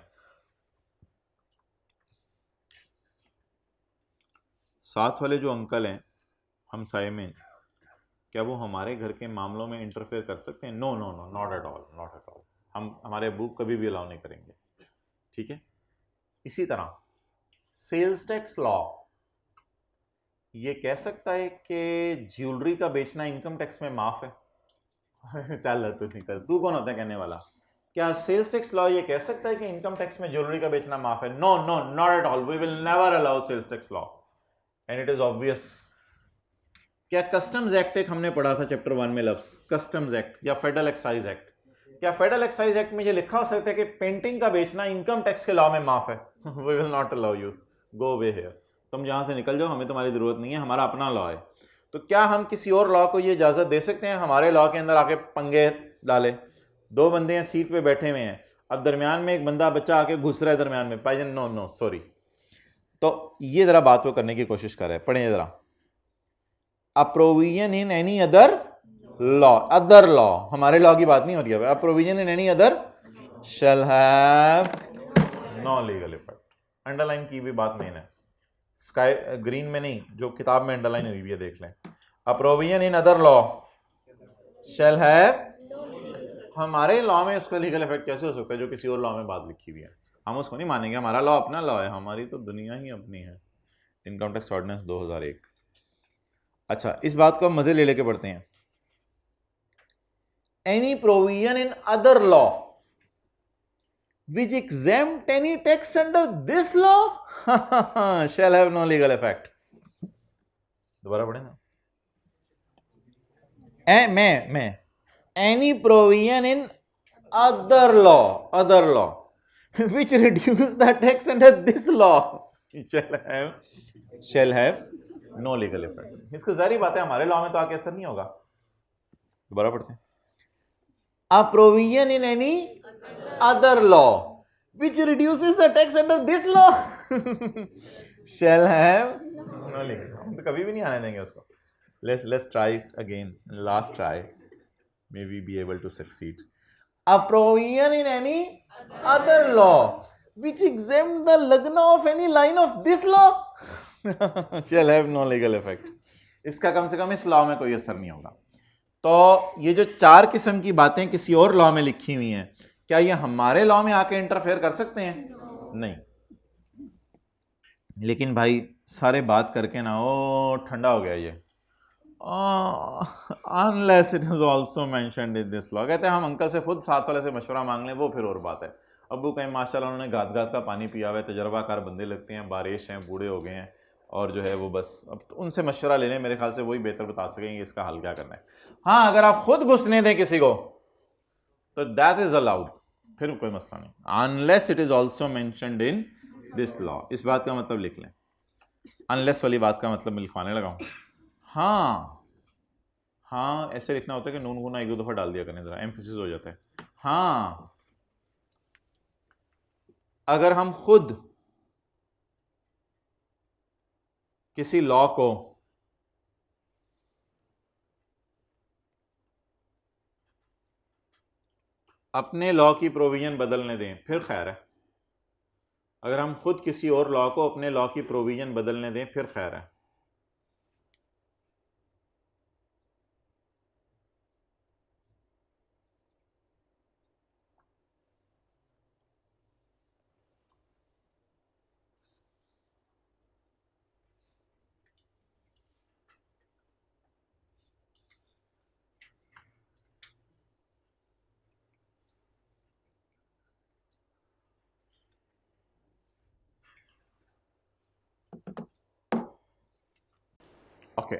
साथ वाले जो अंकल हैं हमसाये में, क्या वो हमारे घर के मामलों में इंटरफेयर कर सकते हैं? No no no, not at all, not at all. हम हमारे अबू कभी भी अलाउ नहीं करेंगे, ठीक है। इसी तरह सेल्स टैक्स लॉ ये कह सकता है कि ज्वेलरी का बेचना इनकम टैक्स में माफ है। चल तू निकल, तू कौन होता है कहने वाला। क्या सेल्स टैक्स लॉ ये कह सकता है कि इनकम टैक्स में ज्वेलरी का बेचना माफ है? No no, not at all, we will never allow sales tax law and it is obvious. क्या कस्टम्स एक्ट एक हमने पढ़ा था चैप्टर 1 में लफ्ज कस्टम्स एक्ट या फेडरल एक्साइज एक्ट, क्या फेडरल एक्साइज एक्ट में ये लिखा हो सकता है कि पेंटिंग का बेचना इनकम टैक्स के लॉ में माफ है? We will not allow you, go away here, तुम जहां से निकल जाओ, हमें तुम्हारी जरूरत नहीं है, हमारा अपना लॉ है। तो क्या हम किसी और लॉ को ये इजाजत दे सकते हैं हमारे लॉ के अंदर आके पंगे डाले? दो बंदे हैं सीट पे बैठे हुए हैं, अब दरमियान में एक बंदा बच्चा आके घुस रहा है दरमियान में, भाईजान नो नो सॉरी। तो ये जरा बात को करने की कोशिश कर रहे हैं, पढ़िए जरा। A provision in any other law, other law, हमारे लॉ की बात नहीं हो रही है। A provision in any other shall have no legal effect. Underline की भी बात मेन है, स्काई ग्रीन में नहीं, जो किताब में अंडरलाइन हुई भी है देख लें। अ provision in other law shall have, हमारे लॉ में उसका लीगल इफेक्ट कैसे हो सकता है जो किसी और लॉ में बात लिखी हुई है? हम उसको नहीं मानेंगे, हमारा लॉ अपना लॉ है, हमारी तो दुनिया ही अपनी है। Income tax ordinance 2001। अच्छा, इस बात को हम मजे ले लेके पढ़ते हैं। Any provision in other law which exempt any tax under this law shall have no legal effect। दोबारा पढ़ेंगे। मैं any provision in other law which reduce the tax under this law shall have no legal effect। इसका जारी बात है हमारे law में तो आके असर नहीं होगा। दोबारा पढ़ते हैं। A provision in any other law which reduces the tax under this law shall have no legal। हम तो कभी भी नहीं आने देंगे उसको। Let's try it again, last try, may we be able to succeed। A provision in any other law which exempt the lagna of any line of this law shall have no legal effect। इसका कम से कम इस law में कोई असर नहीं होगा। तो ये जो चार किस्म की बातें किसी और लॉ में लिखी हुई हैं, क्या ये हमारे लॉ में आके इंटरफेयर कर सकते हैं? नहीं। लेकिन भाई सारे बात करके ना ओ ठंडा हो गया ये। Unless it is also mentioned in this law. कहते हैं हम अंकल से खुद साथ वाले से मशवरा मांग लें, वो फिर और बात है। अबू कहीं माशाल्लाह उन्होंने घात घात का पानी पिया हुआ है, तजर्बाकार बंदे लगते हैं, बारिश हैं, बूढ़े हो गए हैं, और जो है वो बस अब तो उनसे मशवरा ले लें, मेरे ख्याल से वही बेहतर बता सकेंगे इसका हल क्या करना है। हाँ, अगर आप खुद घुसने दें किसी को तो दैट इज अलाउड, फिर कोई मसला नहीं, unless it is also mentioned in this law. इस बात का मतलब लिख लें, अनलेस वाली बात का मतलब मैं लिखवाने लगा हूं। हाँ ऐसे लिखना होता है कि नून गुना एक दो दफा डाल दिया करें, जरा एम्फेसिस हो जाता है। हाँ, अगर हम खुद किसी लॉ को अपने लॉ की प्रोविजन बदलने दें फिर खैर है। अगर हम खुद किसी और लॉ को अपने लॉ की प्रोविजन बदलने दें फिर खैर है। ओके,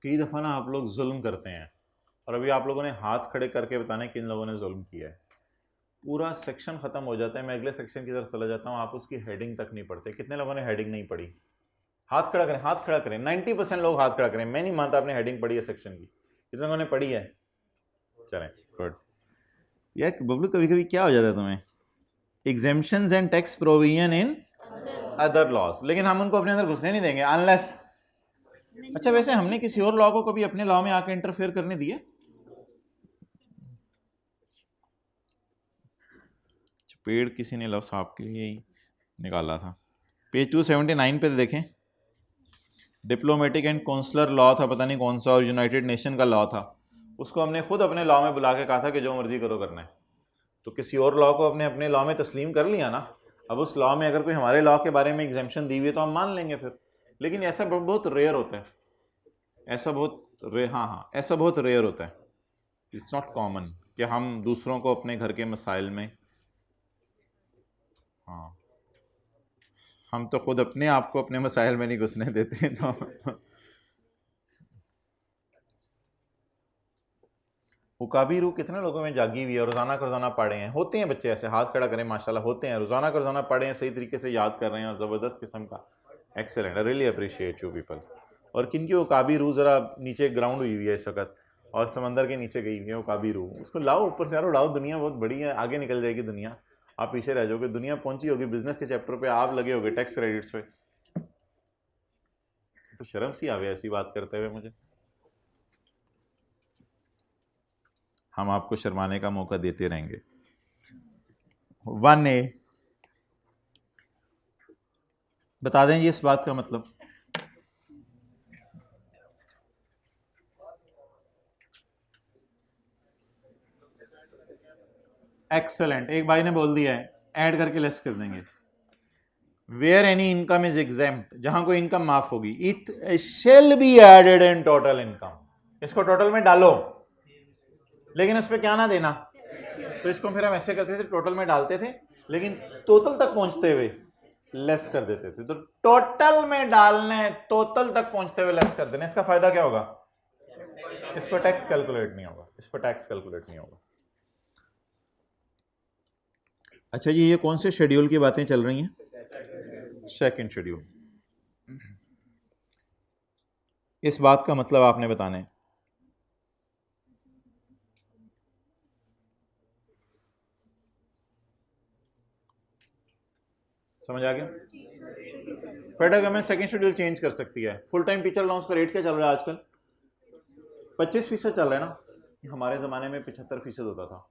कई दफ़ा ना आप लोग जुल्म करते हैं, और अभी आप लोगों ने हाथ खड़े करके बताना है किन लोगों ने जुल्म किया है। पूरा सेक्शन ख़त्म हो जाता है, मैं अगले सेक्शन की तरफ चला जाता हूँ, आप उसकी हेडिंग तक नहीं पढ़ते। कितने लोगों ने हेडिंग नहीं पढ़ी? हाथ खड़ा करें, हाथ खड़ा करें। 90% लोग हाथ खड़ा करें। मैं नहीं मानता आपने हेडिंग पढ़ी है सेक्शन की। कितने लोगों ने पढ़ी है? चलें, गुड। यार बबलू, कभी कभी क्या हो जाता है तुम्हें? Exemptions and tax provision in other laws, लेकिन हम उनको अपने अंदर घुसने नहीं देंगे अनलेस। अच्छा वैसे हमने किसी और लॉ को कभी अपने लॉ में आके इंटरफेयर करने दिए? पेड़ किसी ने लफ्ज़ आपके लिए ही निकाला था। पेज 279 पे देखें, डिप्लोमेटिक एंड कौंसलर लॉ था, पता नहीं कौन सा, और यूनाइटेड नेशन का लॉ था। उसको हमने खुद अपने लॉ में बुला के कहा था कि जो मर्जी करो करना है। तो किसी और लॉ को अपने लॉ में तस्लीम कर लिया ना, अब उस लॉ में अगर कोई हमारे लॉ के बारे में एग्जेम्पशन दी हुई है तो हम मान लेंगे फिर। लेकिन ऐसा बहुत रेयर होता है, ऐसा बहुत रेयर होता है। इट्स नॉट कॉमन कि हम दूसरों को अपने घर के मसाइल में, हाँ हम तो खुद अपने आप को अपने मसाइल में नहीं घुसने देते। तो उकाबी रूह कितने लोगों में जागी हुई है, रोज़ाना का रोज़ाना पढ़े हैं। होते हैं बच्चे ऐसे, हाथ खड़ा करें माशाल्लाह, होते हैं रोज़ाना का रोज़ाना पढ़े हैं, सही तरीके से याद कर रहे हैं और ज़बरदस्त किस्म का। Excellent, I really appreciate you people. और किन की उकाबी रूह ज़रा नीचे ग्राउंड हुई हुई है इस वक्त, और समंदर के नीचे गई हुई है उकाबी रूह, उसको लाओ ऊपर से, यार उड़ाओ, दुनिया बहुत बड़ी है, आगे निकल जाएगी दुनिया, आप पीछे रह जाओगे। दुनिया पहुंची होगी बिजनेस के चैप्टर पे, आप लगे होगे टैक्स क्रेडिट्स पे। तो शर्म सी आवे ऐसी बात करते हुए मुझे। हम आपको शर्माने का मौका देते रहेंगे। 1A बता दें ये इस बात का मतलब। एक्सेलेंट, एक भाई ने बोल दिया है, ऐड करके लेस कर देंगे। Where any income is exempt, जहां कोई इनकम माफ होगी, it shall be added in total income, इसको टोटल में डालो, लेकिन इस पे क्या ना देना। तो इसको फिर हम ऐसे करते थे, टोटल में डालते थे, लेकिन टोटल तक पहुंचते हुए लेस कर देते थे। तो टोटल में डालने, टोटल तक पहुंचते हुए लेस कर देने, इसका फायदा क्या होगा? इस पर टैक्स कैलकुलेट नहीं होगा, इस पर टैक्स कैलकुलेट नहीं होगा। अच्छा जी, ये कौन से शेड्यूल की बातें चल रही हैं? Second schedule. इस बात का मतलब आपने बताना है। समझ आ गया? Federal government second schedule change कर सकती है। फुल टाइम टीचर अलाउंस का रेट क्या चल रहा है आजकल? 25% चल रहा है ना। हमारे ज़माने में 75% होता था,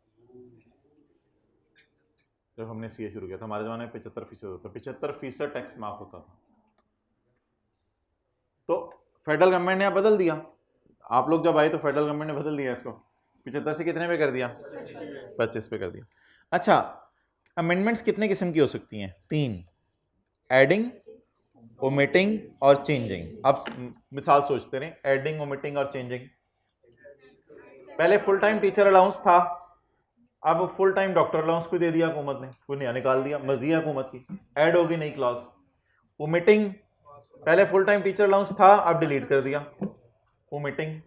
जब हमने सीए शुरू किया था हमारे ज़माने में 75% होता था, 75% टैक्स माफ होता था। तो फेडरल गवर्नमेंट ने अब बदल दिया, आप लोग जब आए तो फेडरल गवर्नमेंट ने बदल दिया इसको, 75 से कितने पे कर दिया? 25 पे कर दिया। अच्छा, अमेंडमेंट्स कितने किस्म की हो सकती हैं? 3, एडिंग, ओमिटिंग और चेंजिंग। अब मिसाल सोचते रहे, एडिंग, ओमिटिंग और चेंजिंग। पहले फुल टाइम टीचर अलाउंस था, अब फुल टाइम डॉक्टर अलाउंस को दे दिया हुकूमत ने, कोई नया निकाल दिया, मर्जी है हुकूमत की, ऐड होगी नई क्लास। ओमिटिंग, पहले फुल टाइम टीचर अलाउंस था, अब डिलीट कर दिया, ओमिटिंग।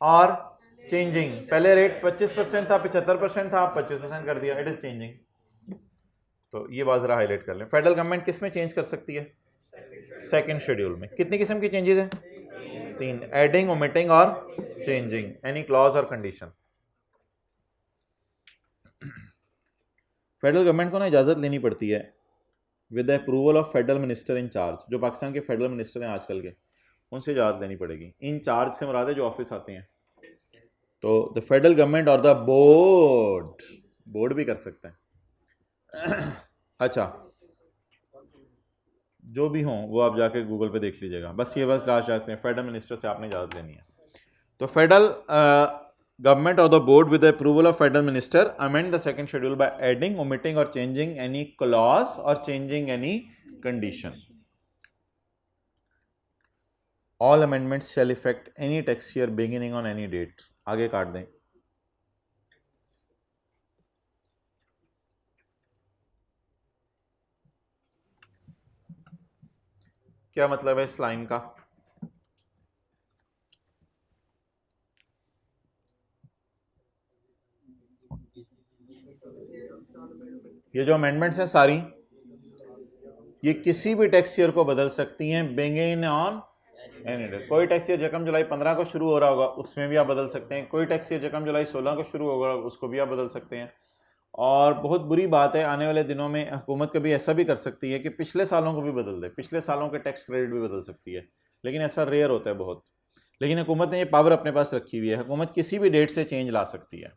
और चेंजिंग, पहले रेट 25% था, 75% था, अब 25% कर दिया, इट इज चेंजिंग। तो ये बात जरा हाईलाइट कर लें। फेडरल गवर्नमेंट किस में चेंज कर सकती है? सेकंड शेड्यूल में। कितनी किस्म की चेंजेस हैं? 3, एडिंग, ओमिटिंग और चेंजिंग एनी क्लॉज और कंडीशन। फेडरल गवर्नमेंट को ना इजाज़त लेनी पड़ती है with the approval of federal minister in charge. जो पाकिस्तान के फेडरल मिनिस्टर हैं आजकल के, उनसे इजाज़त लेनी पड़ेगी। इन चार्ज से मुराद है जो ऑफिस आते हैं। तो द फेडरल गवर्नमेंट और द बोर्ड, बोर्ड भी कर सकते हैं। अच्छा, जो भी हों वो आप जाके गूगल पे देख लीजिएगा। बस ये बस लास्ट जाते हैं, फेडरल मिनिस्टर से आपने इजाज़त लेनी है। तो federal government or the board with the approval of federal minister amend the second schedule by adding, omitting or changing any clause or changing any condition. All amendments shall effect any tax year beginning on any date. आगे काट दें। क्या मतलब है इस line का? ये जो अमेंडमेंट्स हैं सारी, ये किसी भी टैक्स ईयर को बदल सकती हैं, बिगिन ऑन एनी डे। कोई टैक्स ईयर जकम जुलाई 15 को शुरू हो रहा होगा, उसमें भी आप बदल सकते हैं। कोई टैक्स ईयर जकम जुलाई 16 को शुरू होगा, उसको भी आप बदल सकते हैं। और बहुत बुरी बात है, आने वाले दिनों में हुकूमत कभी ऐसा भी कर सकती है कि पिछले सालों को भी बदल दे, पिछले सालों के टैक्स क्रेडिट भी बदल सकती है, लेकिन ऐसा रेयर होता है बहुत। लेकिन हुकूमत ने ये पावर अपने पास रखी हुई है, हुकूमत किसी भी डेट से चेंज ला सकती है।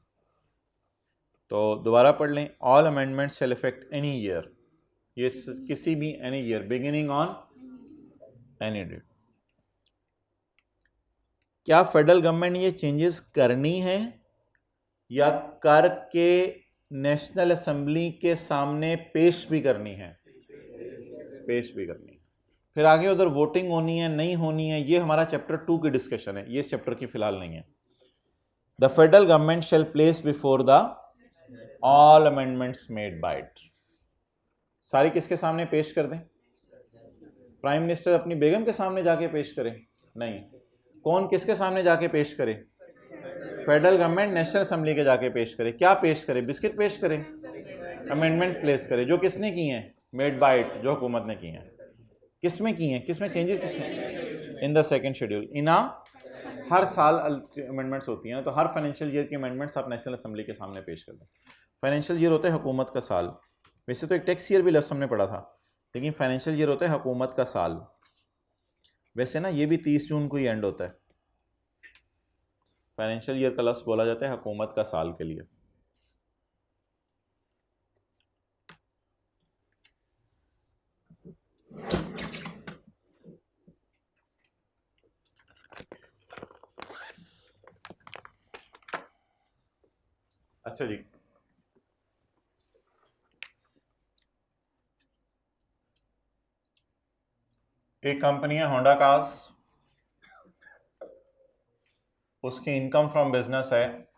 तो दोबारा पढ़ लें, all amendment shall effect any year, ये किसी भी any year beginning on any date. क्या फेडरल गवर्नमेंट ये चेंजेस करनी है या करके नेशनल असेंबली के सामने पेश भी करनी है? पेश भी करनी है। फिर आगे उधर वोटिंग होनी है नहीं होनी है, ये हमारा चैप्टर 2 की डिस्कशन है, ये चैप्टर की फिलहाल नहीं है। The federal government shall place before the all amendments made by it. सारी किसके सामने पेश कर दें? प्राइम मिनिस्टर अपनी बेगम के सामने जाके पेश करे? नहीं। कौन किसके सामने जाके पेश करे? फेडरल गवर्नमेंट नेशनल असेंबली के जाके पेश करे। क्या पेश करे? बिस्किट पेश करे, अमेंडमेंट प्लेस करे, जो किसने की हैं? मेड बाय इट, जो हुकूमत ने की हैं। किसमें की हैं? किसमें चेंजेस किसमें? In the second schedule. इना हर साल अमेंडमेंट्स होती हैं ना, तो हर फाइनेंशियल ईयर की अमेंडमेंट्स आप नेशनल असेंबली के सामने पेश कर दें। फाइनेंशियल ईयर होता है हुकूमत का साल, वैसे तो एक टैक्स ईयर भी लफ्ज़ हमने पढ़ा था, लेकिन फाइनेंशियल ईयर होता है हुकूमत का साल। वैसे ना ये भी 30 जून को ही एंड होता है। फाइनेंशियल ईयर का लफ्ज़ बोला जाता है हुकूमत का साल के लिए। अच्छा जी, एक कंपनी है होंडा कार्स, उसकी इनकम फ्रॉम बिजनेस है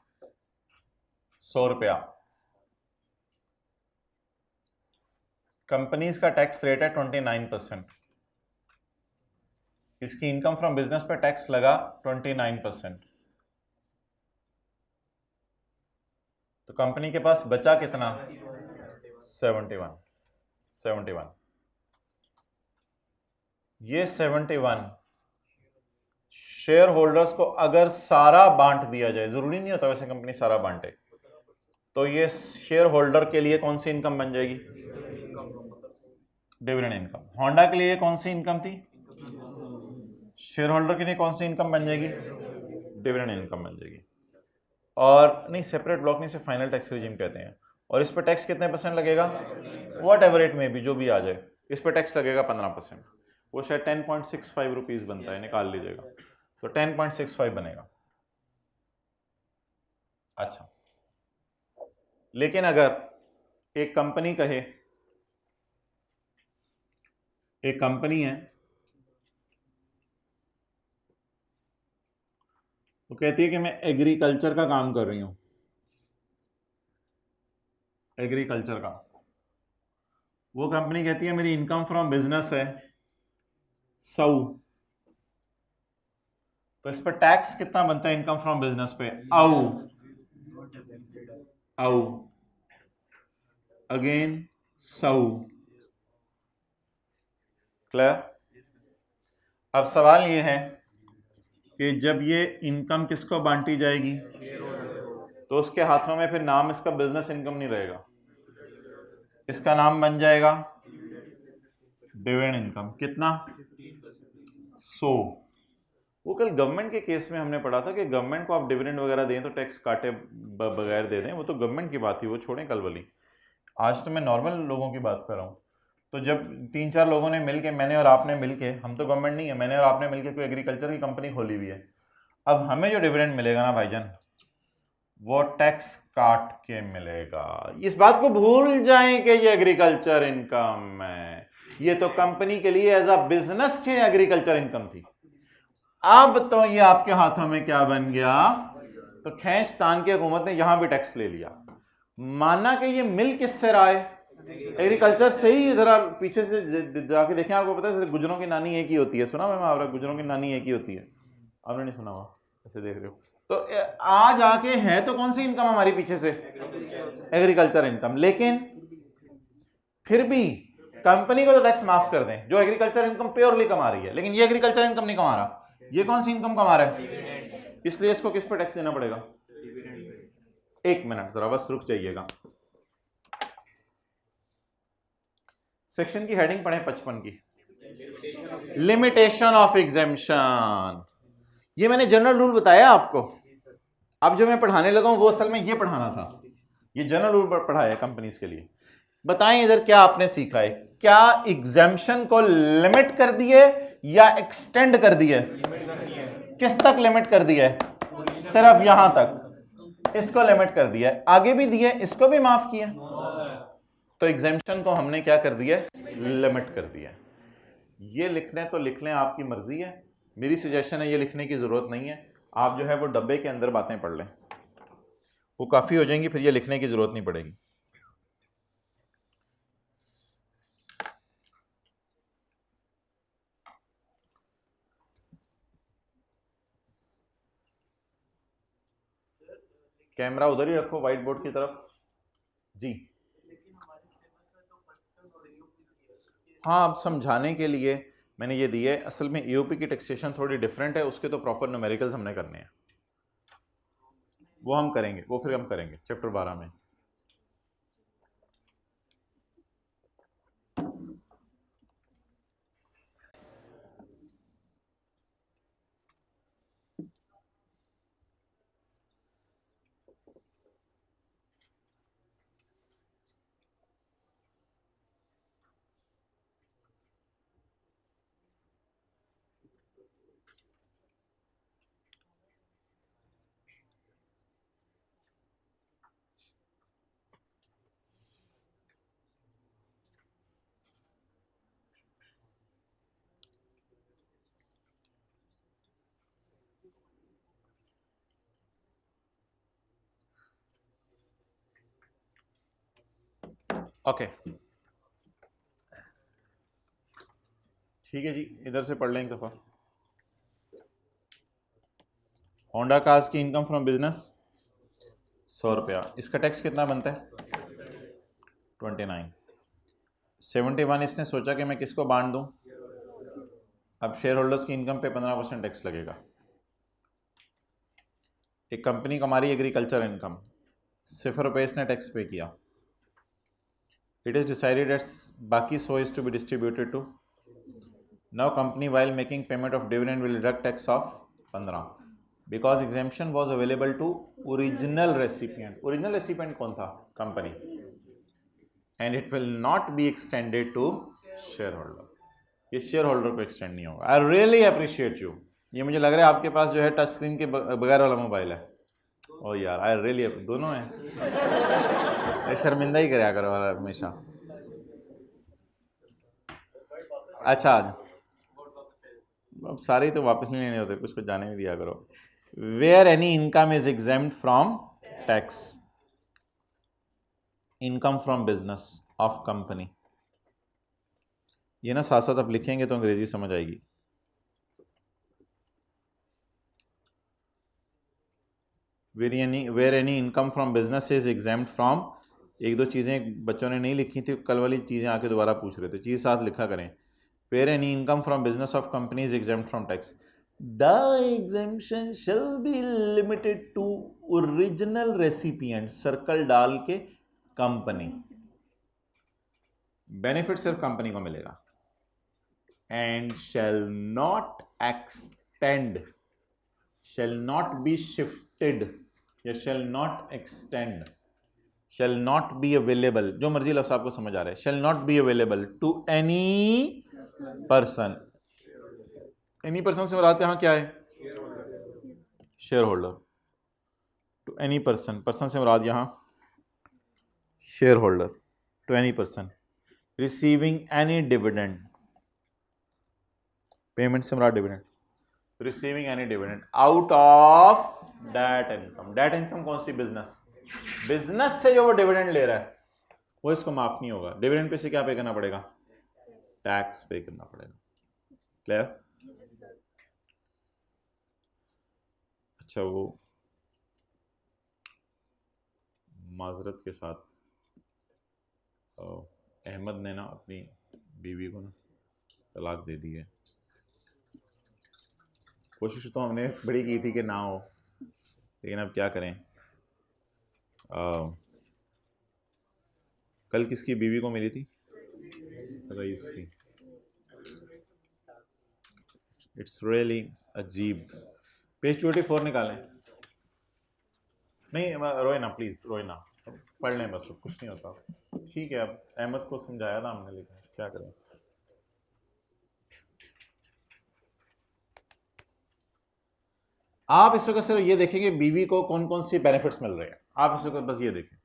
100 रुपया। कंपनीज का टैक्स रेट है 29%। इसकी इनकम फ्रॉम बिजनेस पे टैक्स लगा 29%। तो कंपनी के पास बचा कितना? 71। ये 71 शेयर होल्डर्स को अगर सारा बांट दिया जाए, जरूरी नहीं होता वैसे कंपनी सारा बांटे, तो ये शेयर होल्डर के लिए कौन सी इनकम बन जाएगी? Dividend income. होंडा के लिए कौन सी इनकम थी? शेयर होल्डर के लिए कौन सी इनकम बन जाएगी? डिविडेंड इनकम बन जाएगी। और नहीं, सेपरेट ब्लॉक नहीं, से फाइनल टैक्स रिजीम कहते हैं। और इस पर टैक्स कितने % लगेगा? वॉट एवर इट में भी, जो भी आ जाए, इस पर टैक्स लगेगा 15%। वो शायद 10.65 रुपीज़ बनता है, निकाल लीजिएगा, तो 10.65 बनेगा। अच्छा, लेकिन अगर एक कंपनी कहे, एक कंपनी है वो कहती है कि मैं एग्रीकल्चर का काम कर रही हूं, एग्रीकल्चर का, वो कंपनी कहती है मेरी इनकम फ्रॉम बिजनेस है 100, तो इस पर टैक्स कितना बनता है इनकम फ्रॉम बिजनेस पे? औ अगेन 100। क्लियर? अब सवाल ये है कि जब ये इनकम किसको बांटी जाएगी, तो उसके हाथों में फिर नाम इसका बिजनेस इनकम नहीं रहेगा, इसका नाम बन जाएगा डिविडेंड इनकम। कितना? 100। वो कल गवर्नमेंट के केस में हमने पढ़ा था कि गवर्नमेंट को आप डिविडेंड वगैरह दें तो टैक्स काटे बगैर दे दें, वो तो गवर्नमेंट की बात थी, वो छोड़ें कल वाली। आज तो मैं नॉर्मल लोगों की बात कर रहा हूँ। तो जब 3-4 लोगों ने मिलके, मैंने और आपने मिलके, हम तो गवर्नमेंट नहीं है, मैंने और आपने मिलके कोई एग्रीकल्चर की कंपनी खोली हुई है, अब हमें जो डिविडेंड मिलेगा ना भाईजान, वो टैक्स काट के मिलेगा। इस बात को भूल जाएं कि ये एग्रीकल्चर इनकम है, ये तो कंपनी के लिए एज अ बिजनेस के एग्रीकल्चर इनकम थी। अब तो ये आपके हाथों में क्या बन गया? तो खींच तान की हुकूमत ने यहां भी टैक्स ले लिया। माना कि ये मिल किससे रहा है? एग्रीकल्चर से ही। जरा पीछे से जाके देखें, आपको पता है गुजरों की नानी एक ही होती है, सुना मैं आपने? गुजरों की नानी एक ही होती है, आपने नहीं सुना हुआ? ऐसे देख रहे हो तो आज आके है तो कौन सी इनकम हमारी पीछे से? Agriculture income. लेकिन फिर भी कंपनी को तो टैक्स माफ कर दें जो एग्रीकल्चर इनकम प्योरली कमा रही है, लेकिन ये एग्रीकल्चर इनकम नहीं कमा रहा। ये कौन सी इनकम कमा रहा है? इसलिए इसको किस पे टैक्स देना पड़ेगा? एक मिनट जरा बस रुक जाइएगा। सेक्शन की हेडिंग पढ़ें 55 की, लिमिटेशन ऑफ एग्जेम्पशन। ये मैंने जनरल रूल बताया आपको। अब जो मैं पढ़ाने लगा हूं वो असल में ये पढ़ाना था, ये जनरल रूल पढ़ाया कंपनीज के लिए। बताएं इधर क्या आपने सीखा है, क्या एग्जेम्पशन को लिमिट कर दिए या एक्सटेंड कर दिए? किस तक लिमिट कर दिया है? सिर्फ यहां तक, इसको लिमिट कर दिया है, आगे भी दिया, इसको भी माफ किया। तो एग्जेम्पशन को हमने क्या कर दिया? लिमिट कर दिया। ये लिखने तो लिख लें, आपकी मर्जी है, मेरी सजेशन है ये लिखने की जरूरत नहीं है। आप जो है वो डब्बे के अंदर बातें पढ़ लें, वो काफी हो जाएंगी, फिर ये लिखने की जरूरत नहीं पड़ेगी। कैमरा उधर ही रखो व्हाइट बोर्ड की तरफ जी। हाँ, अब समझाने के लिए मैंने ये दिए। असल में ईओपी की टैक्सेशन थोड़ी डिफरेंट है, उसके तो प्रॉपर न्यूमेरिकल्स हमने करने हैं, वो हम करेंगे, वो फिर हम करेंगे चैप्टर 12 में। ओके ठीक है जी, इधर से पढ़ लें एक दफा। होंडा कार्स की इनकम फ्रॉम बिजनेस 100 रुपया, इसका टैक्स कितना बनता है? 29। 71 इसने सोचा कि मैं किसको बांट दूं, अब शेयर होल्डर्स की इनकम पे 15% टैक्स लगेगा। एक कंपनी को हमारी एग्रीकल्चर इनकम 0 रुपये इसने टैक्स पे किया। इट इज डिसाइडेड दैट बाकी 100 is to be distributed to, now company while making payment of dividend will deduct tax of 15 because exemption was available to original recipient। Original recipient कौन था? Company. And it will not be extended to share holder, ये share holder को extend नहीं होगा। I really appreciate you. ये मुझे लग रहा है आपके पास जो है टच स्क्रीन के बगैर वाला मोबाइल है। ओ यार, आई रियली, दोनों है, शर्मिंदा ही कराया करो हमेशा। अच्छा, अब सारे ही तो वापस नहीं लेने होते, कुछ जाने भी दिया करो। Where any income is exempt from tax, income from business of company. ये ना साथ साथ आप लिखेंगे तो अंग्रेजी समझ आएगी। Where any income from business is exempt from, एक दो चीज़ें बच्चों ने नहीं लिखी थी, कल वाली चीज़ें आके दोबारा पूछ रहे थे, चीज़ साथ लिखा करें। Where any income from business of company is exempt from tax, the exemption shall be limited to original recipient, circle डाल के कंपनी, बेनिफिट सिर्फ कंपनी को मिलेगा। And shall not extend, shall not be shifted या shall not extend, shall not be available, जो मर्जी लफ्ज़ आपको समझ आ रहा है, shall not be available to any person। any person से मुराद यहाँ क्या है? Shareholder. To any person, person से मुराद यहाँ shareholder. To any person receiving any dividend, payment से मुराद dividend, receiving any dividend out of debt income. Debt income कौन सी? बिजनेस। बिजनेस से जो वो डिविडेंड ले रहा है वो इसको माफ नहीं होगा। डिविडेंड पे से क्या पे करना पड़ेगा? टैक्स पे करना पड़ेगा। क्लियर? अच्छा, वो माजरत के साथ अहमद ने ना अपनी बीवी को ना तलाक दे दी है। कोशिश तो हमने बड़ी की थी कि ना हो, लेकिन अब क्या करें। कल किसकी बीवी को मिली थी? रईस की। इट्स रियली अजीब। पेज 24 निकालें। नहीं रोए ना प्लीज, रोए ना, पढ़ लें बस, कुछ नहीं होता। ठीक है, अब अहमद को समझाया था हमने, लेकिन क्या करें। आप इस वक्त सिर्फ ये देखेंगे बीवी को कौन कौन सी बेनिफिट्स मिल रहे हैं, आप इस वक्त बस ये देखें।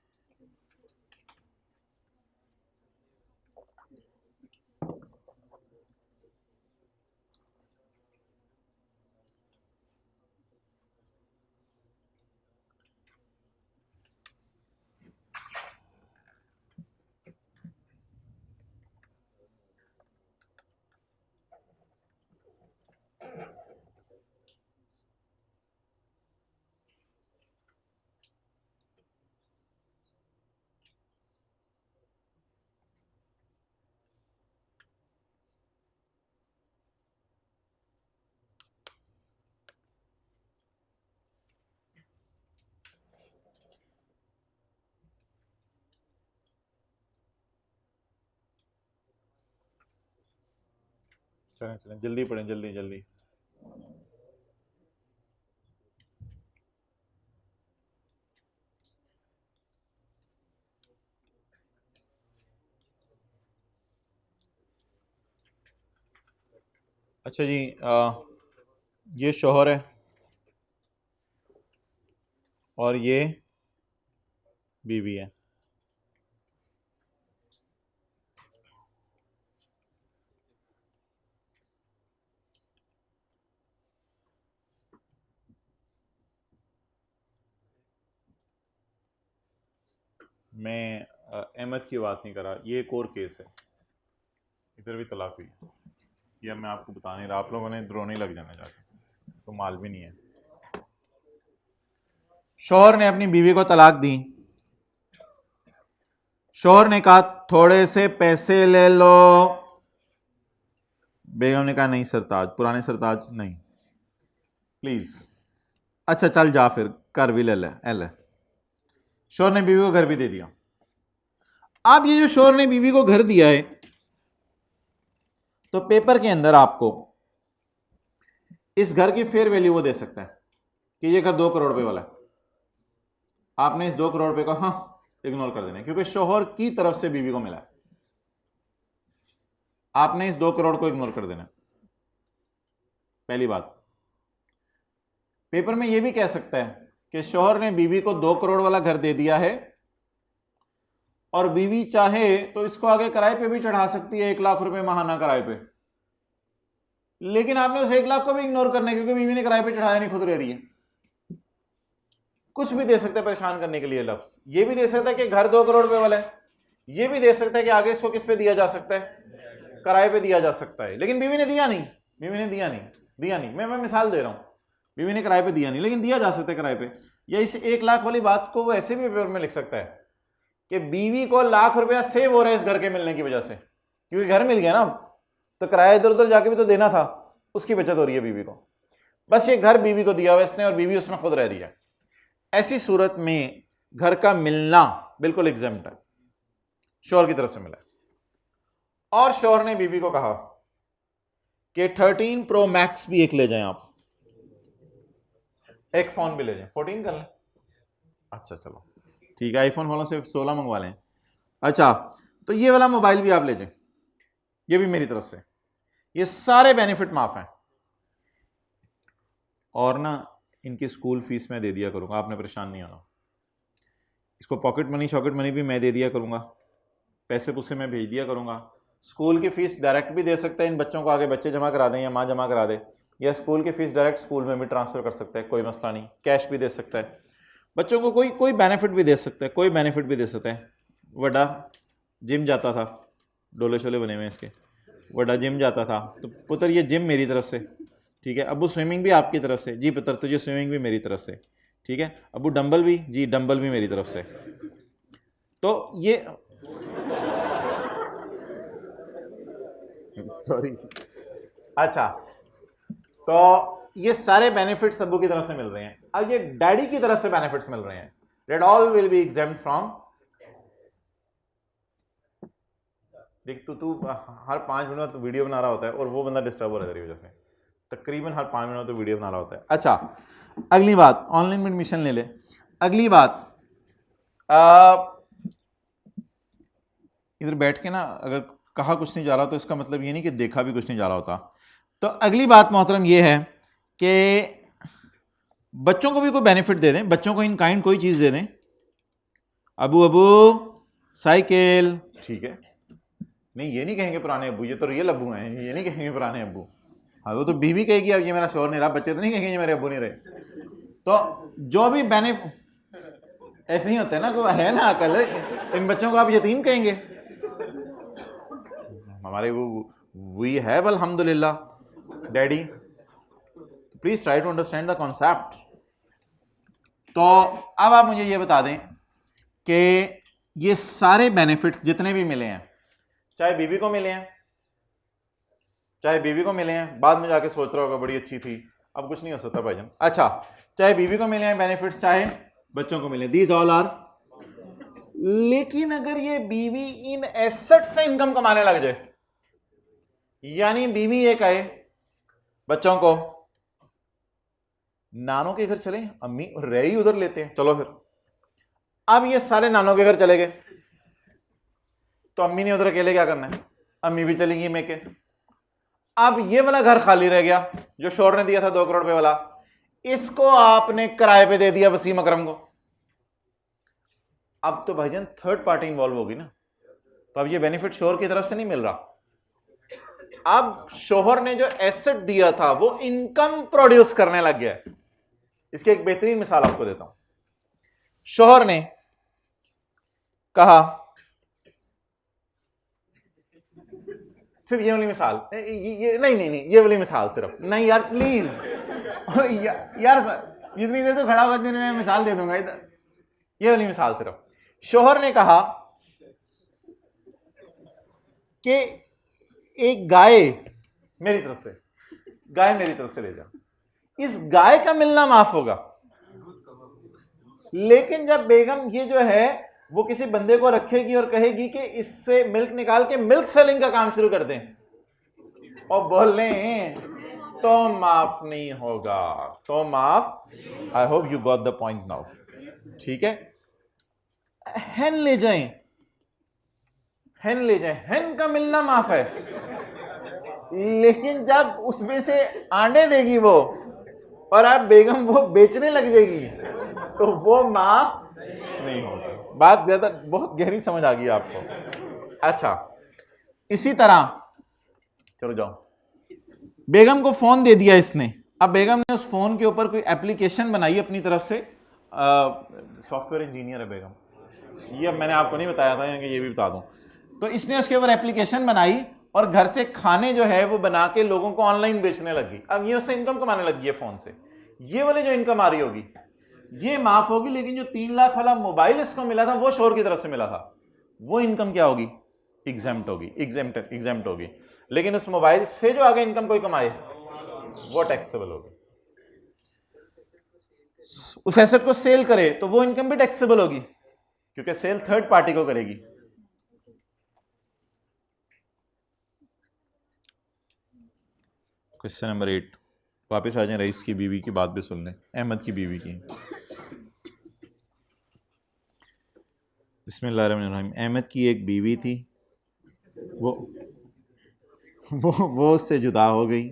चलें चलें, जल्दी पढ़ें, जल्दी जल्दी। अच्छा जी, ये शौहर है और ये बीवी है। मैं अहमद की बात नहीं कर रहा, ये एक और केस है, इधर भी तलाक हुई। यह मैं आपको बता नहीं रहा, आप लोगों ने रोने लग जाना जाके, तो माल भी नहीं है। शौहर ने अपनी बीवी को तलाक दी। शौहर ने कहा थोड़े से पैसे ले लो। बेगम ने कहा नहीं सरताज, पुराने सरताज नहीं, प्लीज। अच्छा चल जा फिर, घर भी ले ले। शौहर ने बीवी को घर भी दे दिया। अब ये जो शौहर ने बीवी को घर दिया है, तो पेपर के अंदर आपको इस घर की फेयर वैल्यू वो दे सकता है कि ये घर 2 करोड़ रुपए वाला है। आपने इस 2 करोड़ रुपए को हाँ इग्नोर कर देना, क्योंकि शौहर की तरफ से बीवी को मिला है। आपने इस 2 करोड़ को इग्नोर कर देना। पहली बात, पेपर में यह भी कह सकता है कि शौहर ने बीवी को 2 करोड़ वाला घर दे दिया है और बीवी चाहे तो इसको आगे किराए पे भी चढ़ा सकती है, 1 लाख रुपए माहाना किराए पे, लेकिन आपने उस 1 लाख को भी इग्नोर करना है क्योंकि बीवी ने किराए पे चढ़ाया नहीं, खुद रह रही है। कुछ भी दे सकता है परेशान करने के लिए लफ्ज। ये भी दे सकता है कि घर 2 करोड़ रुपए वाला है, ये भी दे सकता है कि आगे इसको किस पे दिया जा सकता है, किराए पे दिया जा सकता है, लेकिन बीवी ने दिया नहीं, बीवी ने दिया नहीं। मैं मिसाल दे रहा हूं, बीवी ने किराए पे दिया नहीं, लेकिन दिया जा सकता है किराए पे। या इस 1 लाख वाली बात को वो ऐसे भी पेपर में लिख सकता है कि बीवी को 1 लाख रुपया सेव हो रहा है इस घर के मिलने की वजह से, क्योंकि घर मिल गया ना, तो किराया इधर उधर जाके भी तो देना था, उसकी बचत हो रही है बीवी को। बस ये घर बीवी को दिया हुआ इसने और बीवी उसमें खुद रह रही है। ऐसी सूरत में घर का मिलना बिल्कुल एग्जम्प्ट है, शौहर की तरफ से मिला है। और शौहर ने बीवी को कहा कि 13 प्रो मैक्स भी एक ले जाएं, आप एक फोन भी ले जाएं, 14 कर लें। अच्छा चलो ठीक है, आईफोन वालों से 16 मंगवा लें। अच्छा तो ये वाला मोबाइल भी आप ले जाएं, ये भी मेरी तरफ से, ये सारे बेनिफिट माफ हैं। और ना इनकी स्कूल फीस मैं दे दिया करूंगा, आपने परेशान नहीं होना। इसको पॉकेट मनी भी मैं दे दिया करूंगा, पैसे पुसे मैं भेज दिया करूंगा। स्कूल की फीस डायरेक्ट भी दे सकते हैं इन बच्चों को, आगे बच्चे जमा करा दें या माँ जमा करा दे, या स्कूल की फीस डायरेक्ट स्कूल में भी ट्रांसफर कर सकता है, कोई मसला नहीं। कैश भी दे सकता है बच्चों को, कोई बेनिफिट भी दे सकता है, कोई बेनिफिट भी दे सकता है। वड्डा जिम जाता था, डोले शोले बने हुए हैं इसके, वड्डा जिम जाता था, तो पुत्र ये जिम मेरी तरफ से, ठीक है। अबू स्विमिंग भी आपकी तरफ से, जी पुत्र तुझे स्विमिंग भी मेरी तरफ से, ठीक है। अबू डंबल भी, जी डंबल भी मेरी तरफ से। तो ये सॉरी, अच्छा तो ये सारे बेनिफिट्स अबू की तरफ से मिल रहे हैं। अब ये डैडी की तरफ से बेनिफिट्स मिल रहे हैं, that all will be exempt from देख तू हर 5 मिनट में तो वीडियो बना रहा होता है और वो बंदा डिस्टर्ब हो रहा है तेरी वजह से, तकरीबन हर 5 मिनट में तो वीडियो बना रहा होता है। अच्छा अगली बात, ऑनलाइन में एडमिशन ले ले। अगली बात, इधर बैठ के ना अगर कहा कुछ नहीं जा रहा तो इसका मतलब ये नहीं कि देखा भी कुछ नहीं जा रहा होता। तो अगली बात मोहतरम ये है कि बच्चों को भी कोई बेनिफिट दे दें, बच्चों को इन काइंड कोई चीज़ दे दें। अबू अबू साइकिल, ठीक है, नहीं ये नहीं कहेंगे पुराने अब्बू, ये तो रियल अब्बू हैं, ये नहीं कहेंगे पुराने अब्बू। हाँ वो तो बीवी कहेगी अब ये मेरा शोर नहीं रहा, बच्चे तो नहीं कहेंगे ये मेरे अब्बू नहीं रहे। तो जो भी बेनिफिट, ऐसे ही होता है ना, कोई है ना अकल, इन बच्चों को आप यतीम कहेंगे? हमारे वी हैव अल्हम्दुलिल्लाह daddy, please try to understand the concept. तो अब आप मुझे ये बता दें कि ये सारे बेनिफिट्स जितने भी मिले हैं, चाहे बीवी को मिले हैं, चाहे बीवी को मिले हैं, बाद में जाके सोच रहा होगा बड़ी अच्छी थी, अब कुछ नहीं हो सकता भाईजान। अच्छा, चाहे बीवी को मिले हैं बेनिफिट्स, चाहे बच्चों को मिले, दीज ऑल आर। लेकिन अगर ये बीवी इन एसेट से इनकम कमाने लग जाए, यानी बीवी ये कहे बच्चों को नानों के घर चले, अम्मी रह ही उधर लेते हैं, चलो फिर। अब ये सारे नानों के घर चले गए तो अम्मी ने उधर अकेले क्या करना है, अम्मी भी चलेंगी मेके। अब ये वाला घर खाली रह गया जो शोर ने दिया था 2 करोड़ रुपए वाला, इसको आपने किराए पे दे दिया वसीम अकरम को। अब तो भाईजान थर्ड पार्टी इन्वॉल्व होगी ना, तो अब ये बेनिफिट शोहर की तरफ से नहीं मिल रहा। अब शोहर ने जो एसेट दिया था वो इनकम प्रोड्यूस करने लग गया है। इसकी एक बेहतरीन मिसाल आपको देता हूं। शोहर ने कहा, सिर्फ ये वाली मिसाल, ये नहीं ये वाली मिसाल सिर्फ नहीं यार प्लीज यार जितनी देर तो खड़ा होगा दिन में मिसाल दे दूंगा, ये वाली मिसाल सिर्फ। शोहर ने कहा कि एक गाय मेरी तरफ से ले जा, इस गाय का मिलना माफ होगा। लेकिन जब बेगम ये जो है वो किसी बंदे को रखेगी और कहेगी कि इससे मिल्क निकाल के मिल्क सेलिंग का काम शुरू कर दें और बोल लें, तो माफ नहीं होगा, तो माफ। I hope you got the point now, ठीक है। हेन ले जाएं, हेन का मिलना माफ है, लेकिन जब उसमें से आंडे देगी वो और आप बेगम वो बेचने लग जाएगी तो वो माफ नहीं होगा। बात ज्यादा बहुत गहरी समझ आ गई आपको। अच्छा, इसी तरह चलो जाओ, बेगम को फोन दे दिया इसने। अब बेगम ने उस फोन के ऊपर कोई एप्लीकेशन बनाई अपनी तरफ से, सॉफ्टवेयर इंजीनियर है बेगम, ये मैंने आपको नहीं बताया था, ये भी बता दूं। तो इसने उसके ऊपर एप्लीकेशन बनाई और घर से खाने जो है वो बना के लोगों को ऑनलाइन बेचने लगी। अब ये उससे इनकम कमाने लगी है फोन से। ये वाले जो इनकम आ रही होगी ये माफ होगी, लेकिन जो 3 लाख वाला मोबाइल इसको मिला था वो शोहर की तरफ से मिला था, वो इनकम क्या होगी, एग्जेम्प्ट होगी। लेकिन उस मोबाइल से जो आगे इनकम कोई कमाए वो टैक्सेबल होगी। उस एसेट को सेल करे तो वो इनकम भी टैक्सेबल होगी, क्योंकि सेल थर्ड पार्टी को करेगी। क्वेश्चन नंबर 8, वापस आ जाए, रईस की बीवी की बात भी सुन लें, अहमद की बीवी की। बिस्मिल्लाहिर्रहमानिर्रहीम। अहमद की एक बीवी थी, वो उससे जुदा हो गई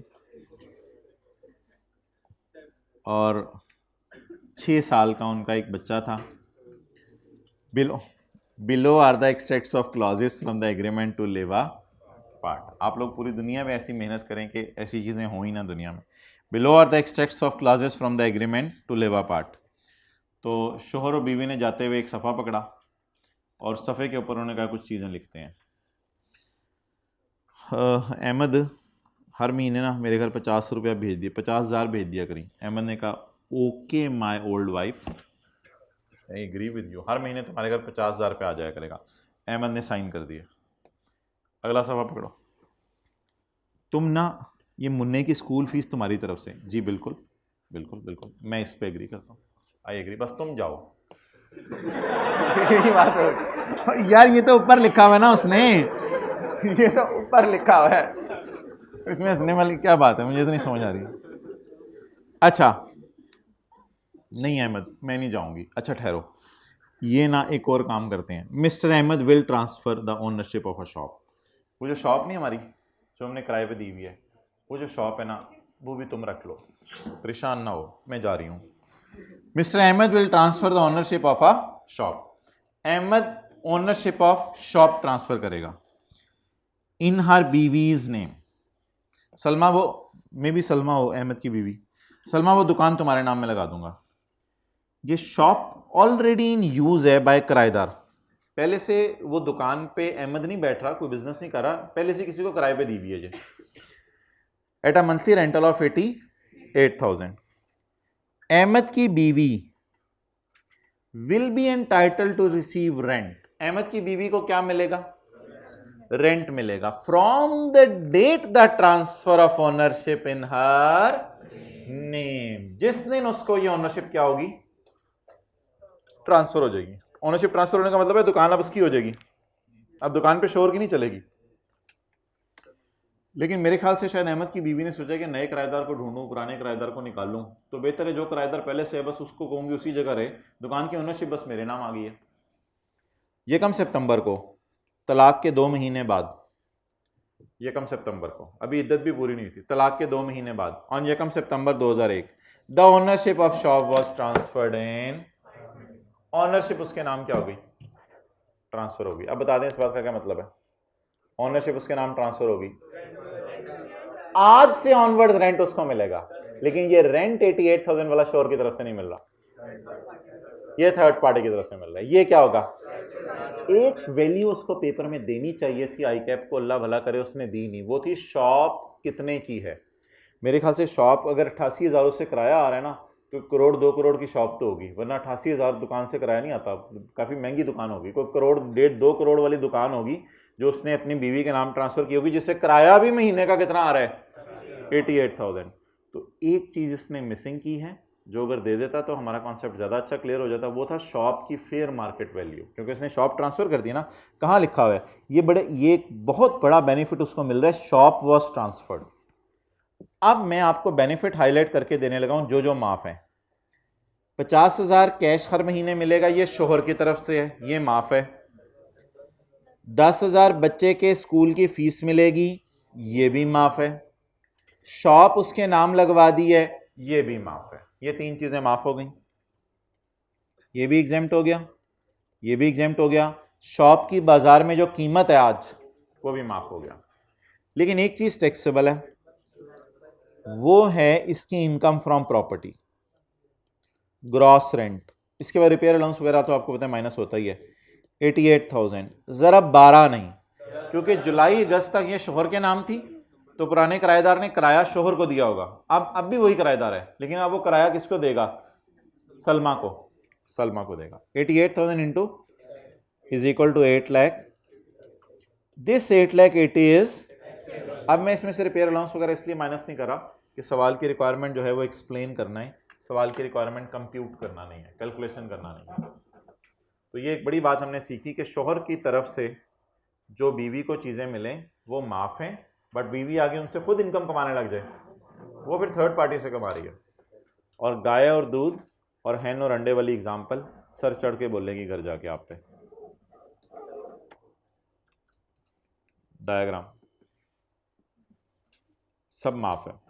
और 6 साल का उनका एक बच्चा था। Below are the extracts of clauses from the agreement to live apart. आप लोग पूरी दुनिया में ऐसी मेहनत करें कि ऐसी चीज़ें हो ही ना दुनिया में। Below are the extracts of clauses from the agreement to live apart. तो शोहर और बीवी ने जाते हुए एक सफ़ा पकड़ा और सफ़े के ऊपर उन्होंने कहा कुछ चीज़ें लिखते हैं। अहमद हर महीने ना मेरे घर 50 रुपया भेज दिए, 50,000 भेज दिया करी। अहमद ने कहा okay my old wife, I agree with you, हर महीने तुम्हारे घर 50,000 रुपया आ जाया करेगा। अहमद ने साइन कर दिया। अगला सफ़ा पकड़ो, तुम ना ये मुन्ने की स्कूल फीस तुम्हारी तरफ से, जी बिल्कुल बिल्कुल बिल्कुल मैं इस पे एग्री करता हूँ, आई एग्री, बस तुम जाओ। बात यार ये तो ऊपर लिखा हुआ है ना उसने, ये तो ऊपर लिखा हुआ है, इसमें हंसने वाली क्या बात है, मुझे तो नहीं समझ आ रही। अच्छा नहीं अहमद मैं नहीं जाऊंगी, अच्छा ठहरो, ये ना एक और काम करते हैं, mister Ahmad will transfer the ownership of a shop. वो जो शॉप नहीं हमारी जो हमने किराए पे दी हुई है, वो जो शॉप है ना वो भी तुम रख लो, परेशान ना हो, मैं जा रही हूँ। Mister Ahmad will transfer the ownership of a shop, Ahmad ownership of shop transfer करेगा इन हर बीवीज नेम। सलमा, वो मे भी सलमा हो अहमद की बीवी, सलमा वो दुकान तुम्हारे नाम में लगा दूंगा। ये शॉप ऑलरेडी इन यूज है बाय किराएदार, पहले से वो दुकान पे अहमद नहीं बैठ रहा, कोई बिजनेस नहीं कर रहा, पहले से किसी को किराए पे दी हुई है ये, at a monthly rental of 88,000। Ahmad की बीवी will be entitle to receive rent, Ahmad की बीवी को क्या मिलेगा, रेंट मिलेगा, from the date the transfer of ownership in her name, जिस दिन उसको ये ओनरशिप क्या होगी, ट्रांसफर हो जाएगी। ओनरशिप ट्रांसफर होने का मतलब है दुकान अब उसकी हो जाएगी, अब दुकान पे शोर की नहीं चलेगी। लेकिन मेरे ख्याल से शायद अहमद की बीवी ने सोचा कि नए किराएदार को ढूंढूं, पुराने किराएदार को निकालूं, तो बेहतर है जो किराएदार पहले से है बस उसको कहूंगी उसी जगह रहे, दुकान की ओनरशिप बस मेरे नाम आ गई है। यकम सितंबर को, तलाक के 2 महीने बाद, यकम सितंबर को, अभी इद्दत भी पूरी नहीं थी, तलाक के 2 महीने बाद, ऑन यकम सितंबर 2001 the ownership of shop was transferred in, ownership उसके नाम क्या होगी, ट्रांसफर होगी। अब बता दें इस बात का क्या मतलब है, ऑनरशिप उसके नाम ट्रांसफर होगी, आज से ऑनवर्ड रेंट उसको मिलेगा, लेकिन ये रेंट 88,000 वाला शोर की तरफ से नहीं मिल रहा, ये थर्ड पार्टी की तरफ से मिल रहा है। ये क्या होगा, एक वैल्यू उसको पेपर में देनी चाहिए थी आई कैप को, अल्लाह भला करे उसने दी नहीं, वो थी शॉप कितने की है। मेरे ख्याल से शॉप अगर 88,000 से किराया आ रहा है ना, तो 1-2 करोड़ की शॉप तो होगी, वरना 88,000 दुकान से किराया नहीं आता, काफ़ी महंगी दुकान होगी, कोई 1-1.5-2 करोड़ वाली दुकान होगी जो उसने अपनी बीवी के नाम ट्रांसफर की होगी, जिससे किराया भी महीने का कितना आ रहा है, 88,000। तो एक चीज़ इसने मिसिंग की है, जो अगर दे देता तो हमारा कॉन्सेप्ट ज़्यादा अच्छा क्लियर हो जाता, वो था शॉप की फेयर मार्केट वैल्यू, क्योंकि इसने शॉप ट्रांसफर कर दी ना, कहाँ लिखा हुआ है, ये एक बहुत बड़ा बेनिफिट उसको मिल रहा है, शॉप वॉज ट्रांसफर्ड। अब मैं आपको बेनिफिट हाईलाइट करके देने लगा हूं जो जो माफ है। 50,000 कैश हर महीने मिलेगा, ये शोहर की तरफ से है, ये माफ है। 10,000 बच्चे के स्कूल की फीस मिलेगी, ये भी माफ है। शॉप उसके नाम लगवा दी है, ये भी माफ है। ये 3 चीजें माफ हो गई, ये भी एग्जेम्प्ट हो गया, ये भी एग्जेम्प्ट हो गया। शॉप की बाजार में जो कीमत है आज, वो भी माफ हो गया। लेकिन एक चीज टैक्सेबल है, वो है इसकी income from property, gross rent. इसके बाद रिपेयर अलाउंस वगैरह तो आपको पता है माइनस होता ही है, 88,000, जरा 12 नहीं, क्योंकि जुलाई अगस्त तक ये शोहर के नाम थी, तो पुराने किराएदार ने किराया शोहर को दिया होगा, अब भी वही किराएदार है, लेकिन अब वो किराया किसको देगा, सलमा को, सलमा को देगा। 88,000 into is equal to 8 lakh, this 8,80,000 is, अब मैं इसमें से रिपेयर अलाउंस वगैरह इसलिए माइनस नहीं करा कि सवाल की रिक्वायरमेंट जो है वो एक्सप्लेन करना है, सवाल की रिक्वायरमेंट कंप्यूट करना नहीं है, कैलकुलेशन करना नहीं है। तो ये एक बड़ी बात हमने सीखी कि शोहर की तरफ से जो बीवी को चीज़ें मिलें वो माफ़ हैं, बट बीवी आगे उनसे खुद इनकम कमाने लग जाए, वो फिर थर्ड पार्टी से कमा रही है। और गाय और दूध और हैन और अंडे वाली एग्जाम्पल सर चढ़ के बोलेगी घर जाके आप पे। डायग्राम सब माफ है।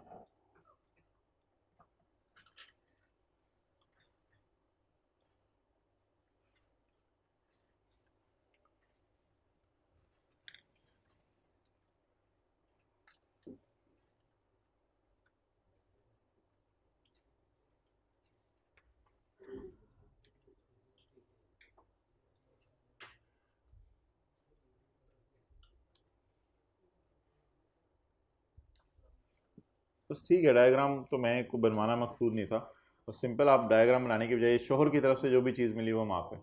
बस ठीक है, डायग्राम तो मैं को बनवाना मकसूद नहीं था, और सिंपल आप डायग्राम बनाने की बजाय शोहर की तरफ से जो भी चीज़ मिली वो माफ़ है,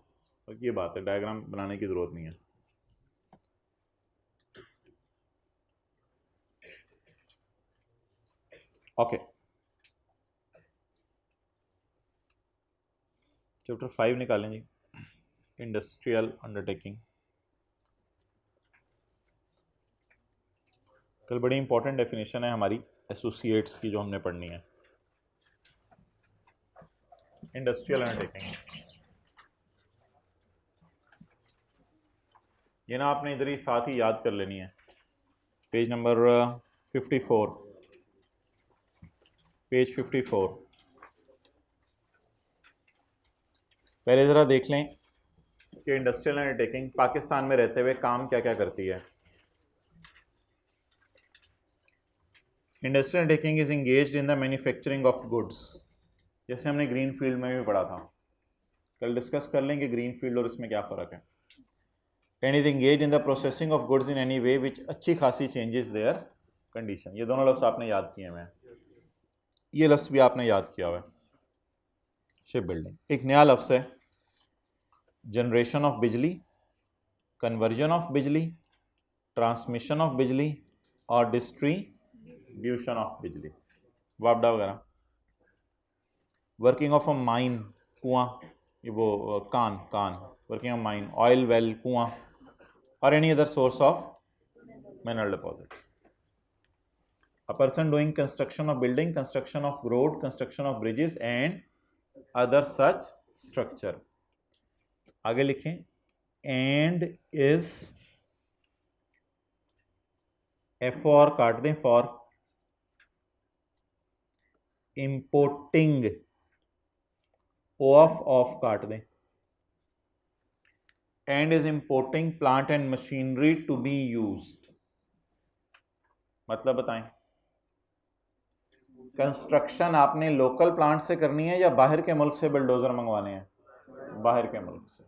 और ये बात है, डायग्राम बनाने की ज़रूरत नहीं है। ओके, चैप्टर 5 निकालें जी, इंडस्ट्रियल अंडरटेकिंग। कल बड़ी इंपॉर्टेंट डेफिनेशन है हमारी एसोसिएट्स की जो हमने पढ़नी है। इंडस्ट्रियल अंडरटेकिंग, ये ना आपने इधर ही साथ ही याद कर लेनी है। Page number 54, page 54। पहले ज़रा देख लें कि इंडस्ट्रियल अंडरटेकिंग पाकिस्तान में रहते हुए काम क्या क्या करती है। Industrial undertaking is engaged in the manufacturing of goods, जैसे हमने ग्रीन फील्ड में भी पढ़ा था, कल डिस्कस कर लेंगे ग्रीन फील्ड और इसमें क्या फ़र्क है। And is engage in the processing of goods in any way which अच्छी खासी चेंजेस देयर कंडीशन। ये दोनों लफ्ज़ आपने याद किए हैं, ये लफ्ज़ भी आपने याद किया हुआ है। शिप बिल्डिंग, एक नया लफ्ज़ है, जनरेशन ऑफ बिजली, कन्वर्जन ऑफ बिजली, ट्रांसमिशन ऑफ बिजली और डिस्ट्रीब्यूशन ऑफ बिजली, वापडा वगैरह। वर्किंग ऑफ अ माइन, कुआं, ये वो कान, working of mine, oil well, कुआं, और any other source of mineral deposits. A person doing construction of building, construction of road, construction of bridges and other such structure. आगे लिखें, and is F और काट दें, फॉर इंपोर्टिंग, ऑफ काट दें, and is importing plant and machinery to be used. मतलब बताएं, construction आपने लोकल प्लांट से करनी है या बाहर के मुल्क से बिल्डोजर मंगवाने हैं? बाहर के मुल्क से।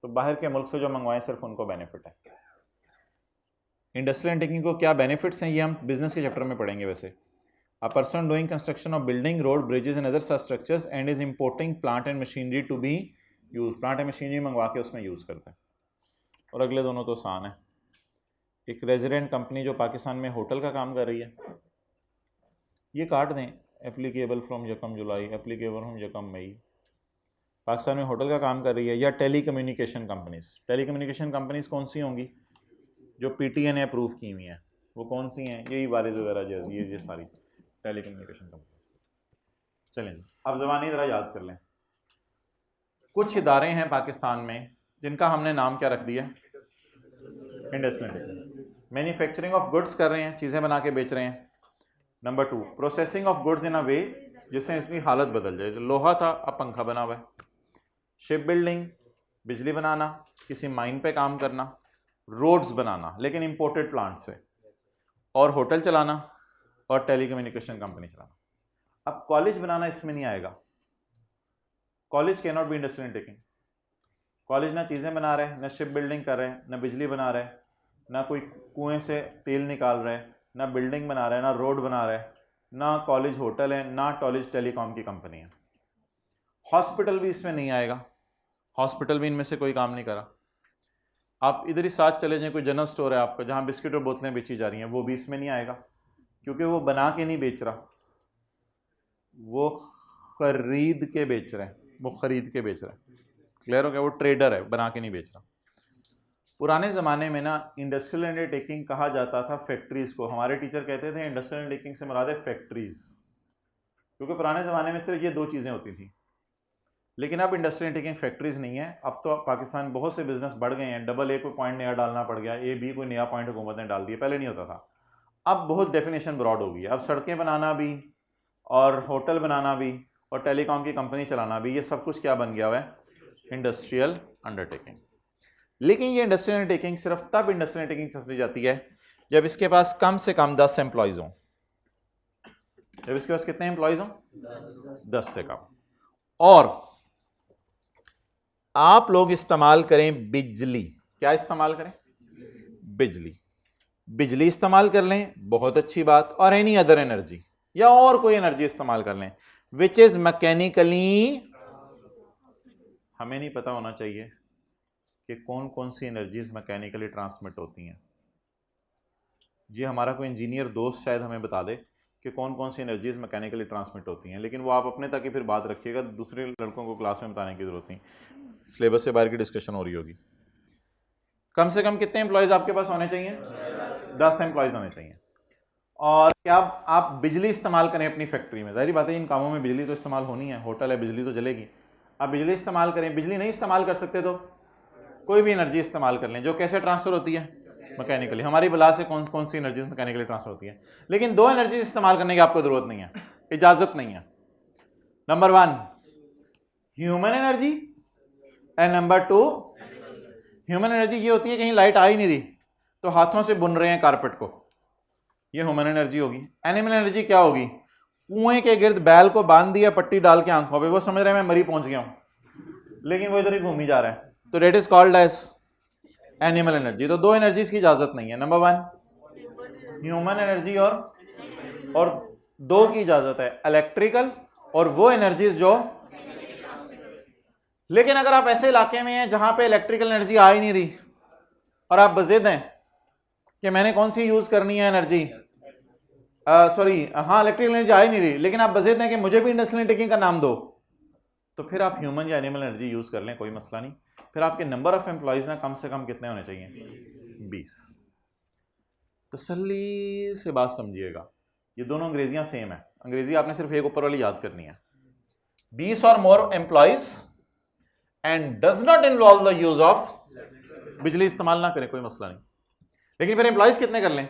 तो बाहर के मुल्क से जो मंगवाएं सिर्फ उनको बेनिफिट है। इंडस्ट्रियल अंडरटेकिंग को क्या बेनिफिट्स हैं ये हम बिजनेस के चैप्टर में पढ़ेंगे। वैसे a person doing construction of building, road, bridges and other such structures and is importing plant and machinery to be use, plant and machinery मंगवा के उसमें यूज़ करते हैं। और अगले दोनों तो आसान है। एक रेजिडेंट कंपनी जो पाकिस्तान में होटल का काम कर रही है, ये काट दें, एप्लीकेबल फ्रॉम यकम जुलाई, एप्लीकेबल फ्रॉम यकम मई। पाकिस्तान में होटल का काम कर रही है, या telecommunication companies. Telecommunication companies कौन सी होंगी? जो PTN ने अप्रूव की हुई हैं। वो कौन सी हैं? यही वारिस वगैरह जो ये सारी टेली कम्युनिकेशन कंपनी। चलें जी, अब ज़बानी ज़रा याद कर लें। कुछ इदारे हैं पाकिस्तान में जिनका हमने नाम क्या रख दिया? इंडस्ट्रियल। मैन्युफैक्चरिंग ऑफ गुड्स कर रहे हैं, चीज़ें बना के बेच रहे हैं। Number 2, processing of goods in a way जिससे इसकी हालत बदल जाए। जो लोहा था अब पंखा बना हुआ है। शिप बिल्डिंग, बिजली बनाना, किसी माइन पे काम करना, रोड्स बनाना लेकिन इंपोर्टेड प्लांट से, और होटल चलाना और टेलीकम्युनिकेशन कंपनी चलाना। अब कॉलेज बनाना इसमें नहीं आएगा। College can not be industrial undertaking. College ना चीज़ें बना रहे, ना शिप बिल्डिंग कर रहे, ना बिजली बना रहे, ना कोई कुएं से तेल निकाल रहे, ना बिल्डिंग बना रहे, ना रोड बना रहे, ना कॉलेज होटल है, ना कॉलेज टेलीकॉम की कंपनी है। हॉस्पिटल भी इसमें नहीं आएगा, हॉस्पिटल भी इनमें से कोई काम नहीं करा। आप इधर ही साथ चले जाएं, कोई जनरल स्टोर है आपका जहाँ बिस्किट और बोतलें बेची जा रही हैं, वो भी इसमें नहीं आएगा, क्योंकि वो बना के नहीं बेच रहा, वो खरीद के बेच रहे हैं, वो खरीद के बेच रहे हैं। क्लियर हो गया? वो ट्रेडर है, बना के नहीं बेच रहा। पुराने ज़माने में ना इंडस्ट्रियल अंडरटेकिंग कहा जाता था फैक्ट्रीज़ को। हमारे टीचर कहते थे इंडस्ट्रियल अंडरटेकिंग से मुराद है फैक्ट्रीज़, क्योंकि पुराने ज़माने में सिर्फ ये 2 चीज़ें होती थी। लेकिन अब इंडस्ट्रियल अंडरटेकिंग फैक्ट्रीज़ नहीं है। अब तो पाकिस्तान बहुत से बिजनेस बढ़ गए हैं, डबल ए कोई पॉइंट नया डालना पड़ गया, A B कोई नया पॉइंट हुकूमत ने डाल दिया, पहले नहीं होता था। अब बहुत डेफिनेशन ब्रॉड हो गई है। अब सड़कें बनाना भी और होटल बनाना भी और टेलीकॉम की कंपनी चलाना भी, ये सब कुछ क्या बन गया हुआ है? Industrial undertaking. लेकिन ये इंडस्ट्रियल अंडरटेकिंग सिर्फ तब इंडस्ट्रियल अंडरटेकिंग चलती जाती है जब इसके पास कम से कम 10 एम्प्लॉयज़ हों। जब इसके पास कितने एम्प्लॉयज़ हों? 10 से कम। और आप लोग इस्तेमाल करें बिजली। क्या इस्तेमाल करें? बिजली। बिजली इस्तेमाल कर लें, बहुत अच्छी बात। और एनी अदर एनर्जी, या और कोई एनर्जी इस्तेमाल कर लें विच इज मैकेनिकली। हमें नहीं पता होना चाहिए कि कौन कौन सी एनर्जीज मैकेनिकली ट्रांसमिट होती हैं। ये हमारा कोई इंजीनियर दोस्त शायद हमें बता दे कि कौन कौन सी एनर्जीज मैकेनिकली ट्रांसमिट होती हैं, लेकिन वो आप अपने तक ही फिर बात रखिएगा, दूसरे लड़कों को क्लास में बताने की जरूरत नहीं, सिलेबस से बाहर की डिस्कशन हो रही होगी। कम से कम कितने एम्प्लॉयज़ आपके पास होने चाहिए? 10 एम्प्लॉयज होने चाहिए। और क्या आप बिजली इस्तेमाल करें अपनी फैक्ट्री में, जाहिर बात है इन कामों में बिजली तो इस्तेमाल होनी है, होटल है बिजली तो जलेगी, आप बिजली इस्तेमाल करें, बिजली नहीं इस्तेमाल कर सकते तो कोई भी एनर्जी इस्तेमाल कर लें, जो कैसे ट्रांसफर होती है, मैकेनिकली। हमारी बला से कौन कौन सी एनर्जी मैकेनिकली ट्रांसफर होती है, लेकिन दो एनर्जी इस्तेमाल करने की आपको जरूरत नहीं है, इजाजत नहीं है। Number 1 human energy and number 2 human energy ये होती है कहीं लाइट आ ही नहीं रही तो हाथों से बुन रहे हैं कारपेट को, ये ह्यूमन एनर्जी होगी। एनिमल एनर्जी क्या होगी, कुएं के गिर्द बैल को बांध दिया पट्टी डाल के आंखों पे, वो समझ रहे हैं मैं मरी पहुंच गया हूं लेकिन वो इधर ही घूम ही जा रहा है, तो that is called as animal energy. तो दो एनर्जीज की इजाजत नहीं है, नंबर 1 ह्यूमन एनर्जी और दो की इजाजत है, इलेक्ट्रिकल और वो एनर्जीज जो, लेकिन अगर आप ऐसे इलाके में हैं जहां पे इलेक्ट्रिकल एनर्जी आ ही नहीं रही और आप बज़िद हैं कि मैंने कौन सी यूज करनी है एनर्जी, सॉरी हाँ इलेक्ट्रिकल एनर्जी आ ही नहीं रही, लेकिन आप बज़िद हैं कि मुझे भी इंडस्ट्रियल टेकिंग का नाम दो, तो फिर आप ह्यूमन या एनिमल एनर्जी यूज कर लें, कोई मसला नहीं। फिर आपके नंबर ऑफ एम्प्लॉयज ना कम से कम कितने होने चाहिए, 20। तसल्ली से बात समझिएगा, ये दोनों अंग्रेजियां सेम है, अंग्रेजी आपने सिर्फ एक ऊपर वाली याद करनी है, 20 और more employees and does not involve the use of, बिजली इस्तेमाल ना करें कोई मसला नहीं, लेकिन फिर एम्प्लॉयज कितने कर लें,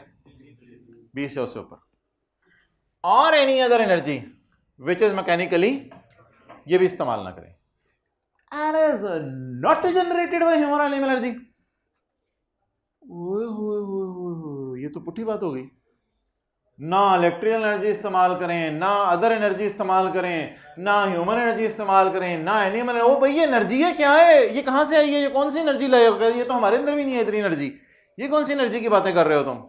20 या उससे ऊपर, और any other energy which is mechanically, ये भी इस्तेमाल ना करें, and is not generated by human animal energy। ये तो पुट्ठी बात हो गई, ना इलेक्ट्रिकल एनर्जी इस्तेमाल करें, ना अदर एनर्जी इस्तेमाल करें, ना ह्यूमन एनर्जी इस्तेमाल करें, ना एनिमल, ओ भाई ये एनर्जी है क्या है, ये कहां से आई है, ये कौन सी एनर्जी लाए, ये तो हमारे अंदर भी नहीं है इतनी एनर्जी, ये कौन सी एनर्जी की बातें कर रहे हो तुम।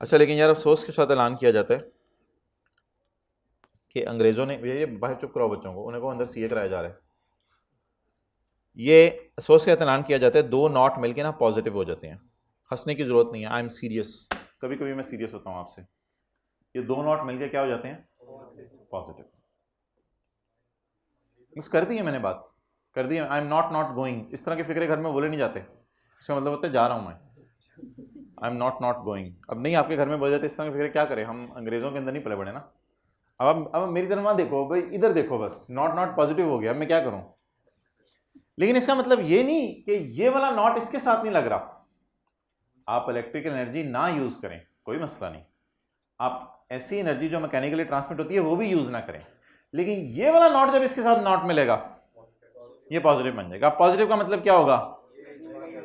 अच्छा लेकिन यार अफसोस के साथ ऐलान किया जाता है कि अंग्रेजों ने, ये बाहर चुप कराओ बच्चों को, उन्हें को अंदर सीए कराया जा रहा है, ये अफसोस का ऐलान किया जाता है, 2 नॉट मिलके ना पॉजिटिव हो जाते हैं, हंसने की जरूरत नहीं है, आई एम सीरियस, कभी कभी मैं सीरियस होता हूं आपसे, ये 2 नॉट मिलके क्या हो जाते हैं, पॉजिटिव। बस कर दी है मैंने, बात कर दी है, आई एम नॉट गोइंग, इस तरह के फिक्रे घर में बोले नहीं जाते, इसका मतलब होता है जा रहा हूं मैं, आई एम नॉट गोइंग। अब नहीं आपके घर में बोले जाते इस तरह के फिक्रे, क्या करें हम, अंग्रेजों के अंदर नहीं पले बड़े ना। अब मेरी तरफ मत देखो भाई, इधर देखो, बस नॉट पॉजिटिव हो गया, अब मैं क्या करूं। लेकिन इसका मतलब ये नहीं कि ये वाला नॉट इसके साथ नहीं लग रहा, आप इलेक्ट्रिकल एनर्जी ना यूज करें कोई मसला नहीं, आप ऐसी एनर्जी जो मैकेनिकली ट्रांसमिट होती है वो भी यूज ना करें, लेकिन ये वाला नॉट जब इसके साथ नॉट मिलेगा ये पॉजिटिव बन जाएगा। पॉजिटिव का मतलब क्या होगा,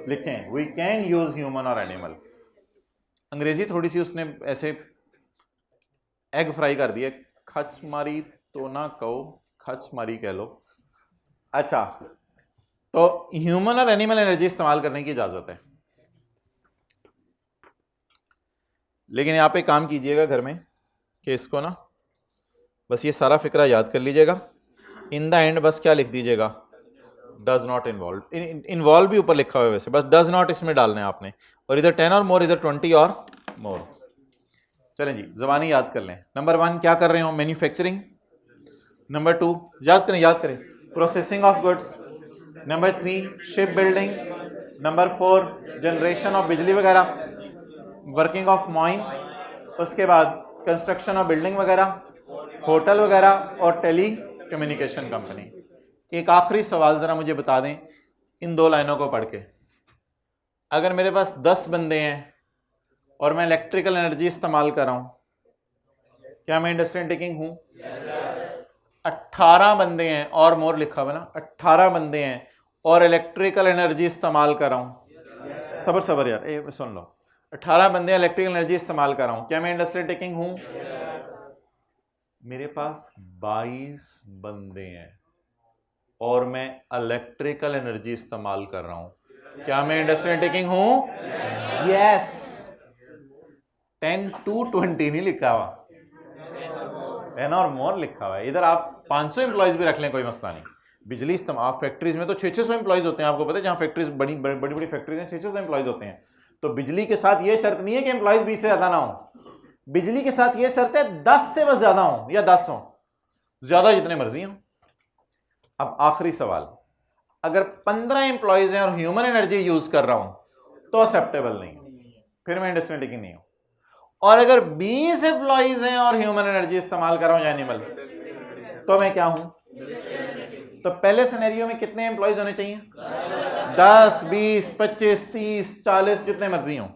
लिखें, वी कैन यूज ह्यूमन और एनिमल। अंग्रेजी थोड़ी सी उसने ऐसे एग फ्राई कर दिया, खच मारी तो ना कहो, खच मारी कह लो। अच्छा, तो ह्यूमन और एनिमल एनर्जी इस्तेमाल करने की इजाजत है, लेकिन आप एक काम कीजिएगा घर में कि इसको ना बस ये सारा फिक्रा याद कर लीजिएगा, इन द एंड बस क्या लिख दीजिएगा, डज नॉट इन्वॉल्व। इन्वॉल्व भी ऊपर लिखा हुआ है वैसे, बस डज नॉट इसमें डालना है आपने, और इधर 10 और मोर, इधर 20 और मोर। चलें जी, जबानी याद कर लें। नंबर 1 क्या कर रहे हो, मैन्युफैक्चरिंग। नंबर 2 याद करें processing of goods. Number 3 ship building. Number 4 generation of बिजली वगैरह, वर्किंग ऑफ माइन, उसके बाद कंस्ट्रक्शन ऑफ बिल्डिंग वगैरह, होटल वगैरह, और टेली कम्युनिकेशन कंपनी। एक आखिरी सवाल ज़रा मुझे बता दें इन 2 लाइनों को पढ़ के, अगर मेरे पास 10 बंदे हैं और मैं इलेक्ट्रिकल एनर्जी इस्तेमाल कर रहा हूं, क्या मैं इंडस्ट्रियल टेकिंग हूं? 18 बंदे हैं और मोर लिखा हुआ ना, 18 बंदे हैं और इलेक्ट्रिकल एनर्जी इस्तेमाल कर रहा हूं, सबर यार, सुन लो, 18 बंदे इलेक्ट्रिकल एनर्जी इस्तेमाल कर रहा हूं, क्या मैं इंडस्ट्रियल टेकिंग हूं? मेरे पास 22 बंदे हैं और मैं इलेक्ट्रिकल एनर्जी इस्तेमाल कर रहा हूं, क्या मैं इंडस्ट्रियल टेकिंग हूं? यस। 10 to 20 नहीं लिखा हुआ, 10 और मोर लिखा हुआ है। इधर आप 500 एम्प्लॉयज भी रख लें, कोई मसला नहीं। बिजली इस्तेमाल, फैक्ट्रीज में तो 600 एम्प्लॉयज होते हैं, आपको पता है, जहां फैक्ट्रीज बड़ी फैक्ट्रीज हैं 600 एम्प्लॉयज होते हैं। तो बिजली के साथ ये शर्त नहीं है कि एम्प्लॉयज 20 से ज्यादा ना हो, बिजली के साथ ये शर्त है 10 से बस ज्यादा हो या 10 हो, ज्यादा जितने मर्जी हो। अब आखिरी सवाल, अगर 15 एम्प्लॉयज हैं और ह्यूमन एनर्जी यूज कर रहा हूं तो एक्सेप्टेबल नहीं, फिर मैं इंडस्ट्रियल नहीं हूं। और अगर 20 एम्प्लॉइज हैं और ह्यूमन एनर्जी इस्तेमाल कर रहा हूं या एनिमल, तो मैं क्या हूं? तो पहले सिनेरियो में कितने एम्प्लॉइज होने चाहिए? 10, 20, 25, 30, 40, जितने मर्जी हो।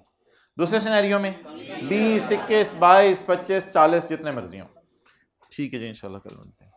दूसरे सिनेरियो में 20, 21, 22, 25, 40, जितने मर्जी हो। ठीक है जी, इंशाल्लाह कल मिलते हैं।